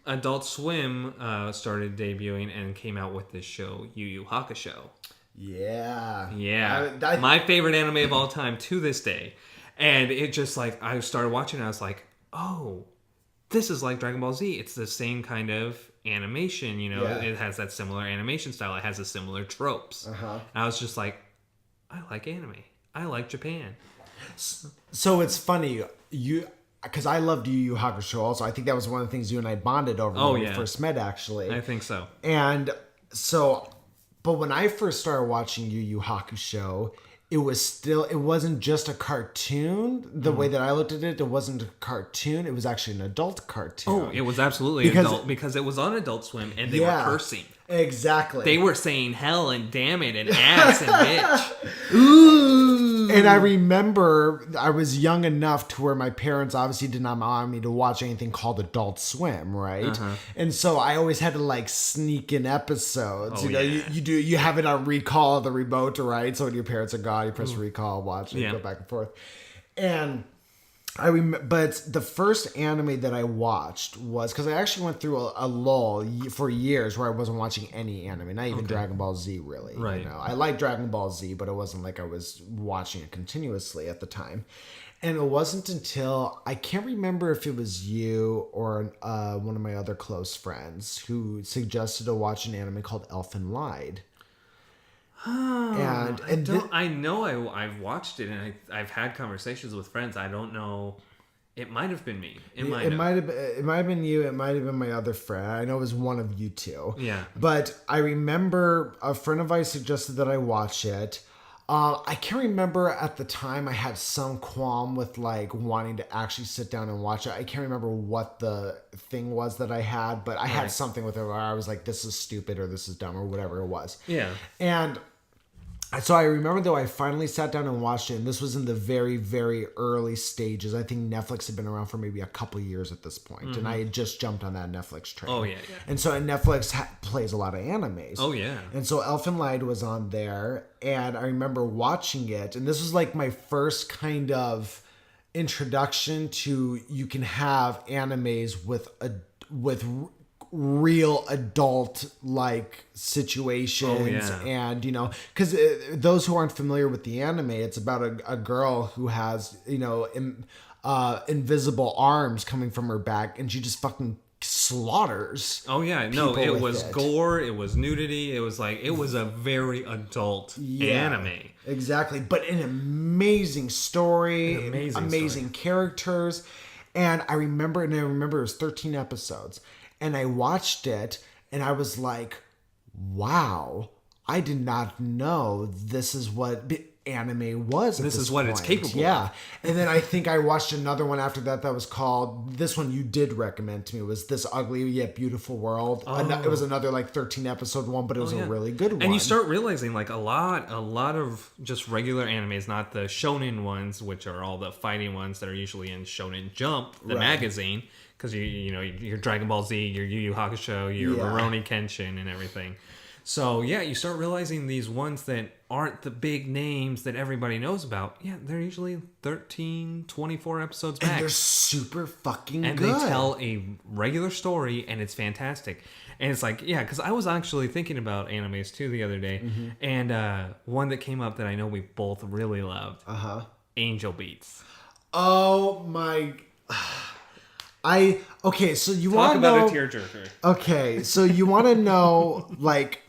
Adult Swim started debuting and came out with this show, Yu Yu Hakusho. Yeah. My favorite anime of all time to this day. And it just like, I started watching and I was like, oh, this is like Dragon Ball Z. It's the same kind of animation, you know. It has that similar animation style. It has the similar tropes. And I was just like, I like anime. I like Japan. So it's funny, because I loved Yu Yu Hakusho also. I think that was one of the things you and I bonded over when we first met, actually. I think so. And so, but when I first started watching Yu Yu Hakusho, it wasn't just a cartoon. The way that I looked at it, it wasn't a cartoon. It was actually an adult cartoon. Oh, it was absolutely adult because it was on Adult Swim and they were cursing. Exactly. They were saying hell and damn it and ass and bitch. Ooh. And I remember I was young enough to where my parents obviously did not allow me to watch anything called Adult Swim, right? And so I always had to like sneak in episodes. You have it on recall of the remote, right? So when your parents are gone, you press recall, watch it, go back and forth. And I remember, but the first anime that I watched was, because I actually went through a lull for years where I wasn't watching any anime, not even Dragon Ball Z, really. Right. You know, I liked Dragon Ball Z, but it wasn't like I was watching it continuously at the time. And it wasn't until, I can't remember if it was you or one of my other close friends who suggested to watch an anime called Elfen Lied. I know I've watched it and I've had conversations with friends. I don't know. It might have been me. It might have been you. It might have been my other friend. I know it was one of you two. Yeah. But I remember a friend of mine suggested that I watch it. I can't remember at the time. I had some qualm with like wanting to actually sit down and watch it. I can't remember what the thing was that I had, but I had something with it where I was like, this is stupid or this is dumb or whatever it was. Yeah. And so I remember, though, I finally sat down and watched it, and this was in the very, very early stages. I think Netflix had been around for maybe a couple years at this point, and I had just jumped on that Netflix train. Oh, yeah. And so Netflix plays a lot of animes. Oh, yeah. And so Elfen Lied was on there, and I remember watching it, and this was like my first kind of introduction to you can have animes with real adult like situations. And you know, because those who aren't familiar with the anime, it's about a girl who has, you know, invisible arms coming from her back, and she just fucking slaughters. Oh yeah, no, it was gore, it was nudity, it was a very adult anime. Exactly, but an amazing story, amazing characters. And I remember it was 13 episodes. And I watched it, and I was like, wow, I did not know this is what anime was at this is what point. It's capable of. of. And then I think I watched another one after that was called, this one you did recommend to me, was This Ugly Yet Beautiful World. Oh. It was another like 13 episode one, but it was a really good one. And you start realizing like a lot of just regular animes, not the shonen ones, which are all the fighting ones that are usually in Shonen Jump, the magazine. Because you know, your Dragon Ball Z, your Yu Yu Hakusho, your Rurouni Kenshin, and everything. So yeah, you start realizing these ones that aren't the big names that everybody knows about. Yeah, they're usually 13, 24 episodes And max. they're super fucking And good. they tell a regular story, and it's fantastic. And it's like, yeah, because I was actually thinking about animes too the other day, and one that came up that I know we both really loved, Angel Beats. Oh my... Okay, so you Talk want to about know... a tearjerker. Okay, so you want to know, like,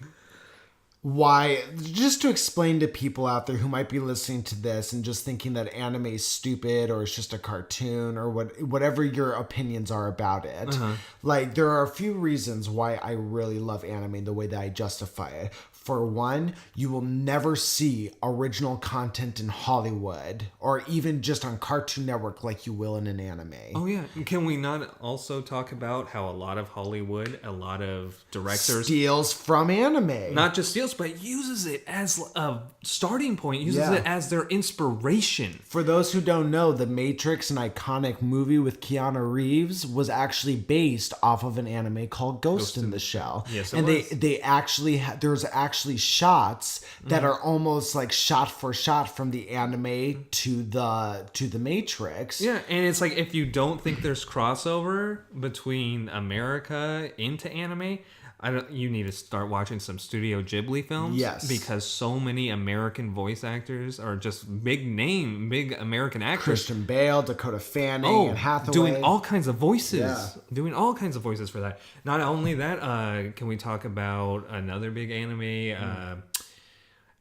why... Just to explain to people out there who might be listening to this and just thinking that anime is stupid or it's just a cartoon or whatever your opinions are about it. Like, there are a few reasons why I really love anime, the way that I justify it. For one, you will never see original content in Hollywood or even just on Cartoon Network like you will in an anime. Oh yeah, can we not also talk about how a lot of Hollywood, a lot of directors Steals from anime. not just steals, but uses it as a starting point, uses it as their inspiration. For those who don't know, The Matrix, an iconic movie with Keanu Reeves, was actually based off of an anime called Ghost in the Shell. Yes, it and was. they actually there's actually shots that are almost like shot for shot from the anime to the Matrix. Yeah, and it's like if you don't think there's crossover between America into anime, you need to start watching some Studio Ghibli films. Yes. Because so many American voice actors are just big American actors. Christian Bale, Dakota Fanning, and Hathaway. Doing all kinds of voices. Yeah. Doing all kinds of voices for that. Not only that, can we talk about another big anime,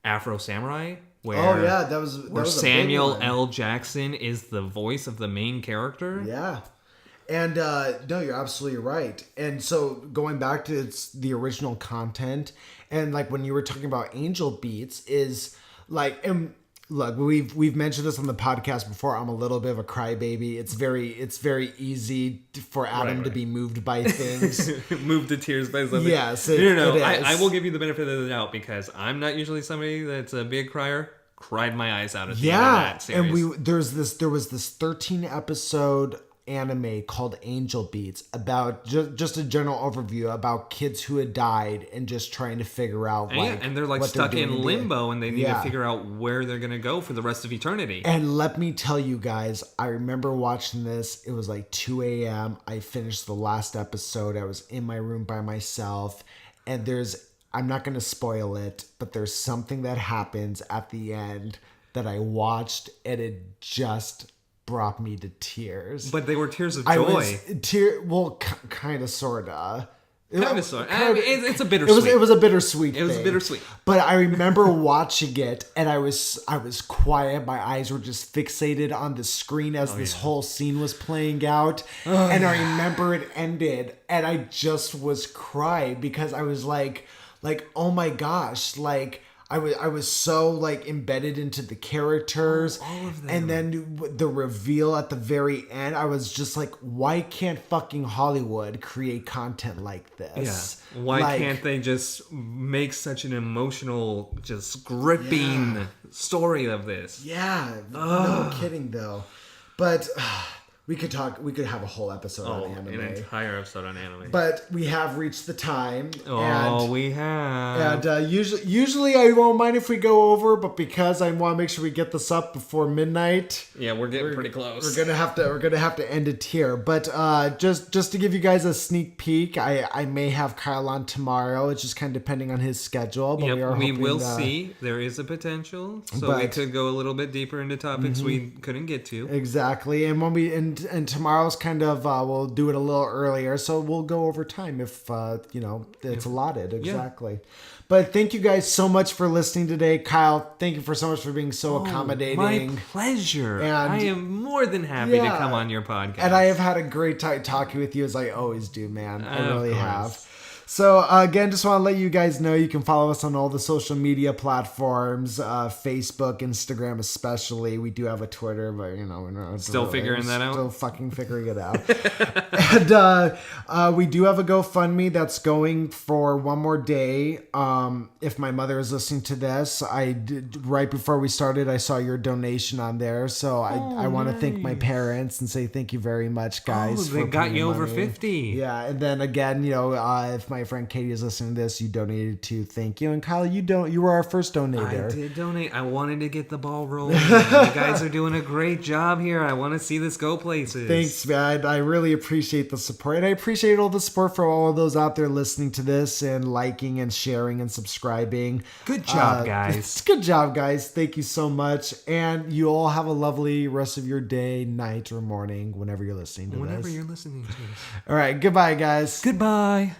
Afro Samurai? Where, that was where a big Samuel one. L. Jackson is the voice of the main character. Yeah. And no, you're absolutely right. And so going back to the original content, and like when you were talking about Angel Beats, is like, and look, we've mentioned this on the podcast before. I'm a little bit of a crybaby. It's very easy for Adam to be moved by things. Moved to tears by something. Yes, no. it is. I will give you the benefit of the doubt because I'm not usually somebody that's a big crier. Cried my eyes out at the end of that series. And there was this 13 episode anime called Angel Beats about just a general overview about kids who had died and just trying to figure out and they're like what stuck doing in limbo and they need to Yeah. figure out where they're gonna go for the rest of eternity. And let me tell you guys, I remember watching this. It was like 2 a.m. I finished the last episode. I was in my room by myself, and I'm not going to spoil it, but there's something that happens at the end that I watched, and it just brought me to tears. But they were tears of joy. Kind of, sorta. Kind of sort. I mean, it's a bittersweet. It was a bittersweet. It was thing. bittersweet. But I remember watching it, and I was quiet. My eyes were just fixated on the screen as this whole scene was playing out. And I remember it ended, and I just was crying because I was like, oh my gosh, like. I was so like embedded into the characters, all of them. And then the reveal at the very end, I was just like, why can't fucking Hollywood create content like this? Yeah. Why can't they just make such an emotional, just gripping story of this? Yeah, no kidding though. But we could have a whole episode on anime. An entire episode on anime. But we have reached the time. We have. And usually I won't mind if we go over, but because I want to make sure we get this up before midnight. Yeah, we're getting pretty close. We're gonna have to end it here. But just to give you guys a sneak peek, I may have Kyle on tomorrow. It's just kind of depending on his schedule. But we will see. There is a potential, so we could go a little bit deeper into topics we couldn't get to. Exactly, and when we and tomorrow's kind of we'll do it a little earlier, so we'll go over time if it's allotted. Exactly. Yeah. But thank you guys so much for listening today. Kyle, thank you so much for being so accommodating. My pleasure. And I am more than happy to come on your podcast. And I have had a great time talking with you, as I always do, man. I really have. So, again, just want to let you guys know you can follow us on all the social media platforms, Facebook, Instagram especially. We do have a Twitter, but, we're not still figuring that out. Still fucking figuring it out. And we do have a GoFundMe that's going for one more day. If my mother is listening to this, right before we started, I saw your donation on there. So I want to thank my parents and say thank you very much, guys. Oh, they got you over 50. Yeah, and then again, if my my friend Katie is listening to this, you donated to. Thank you. And Kyle, you were our first donator. I did donate. I wanted to get the ball rolling. You guys are doing a great job here. I want to see this go places. Thanks, man. I really appreciate the support. And I appreciate all the support for all of those out there listening to this and liking and sharing and subscribing. Good job, guys. Good job, guys. Thank you so much. And you all have a lovely rest of your day, night, or morning, whenever you're listening to this. Whenever you're listening to this. All right. Goodbye, guys. Goodbye.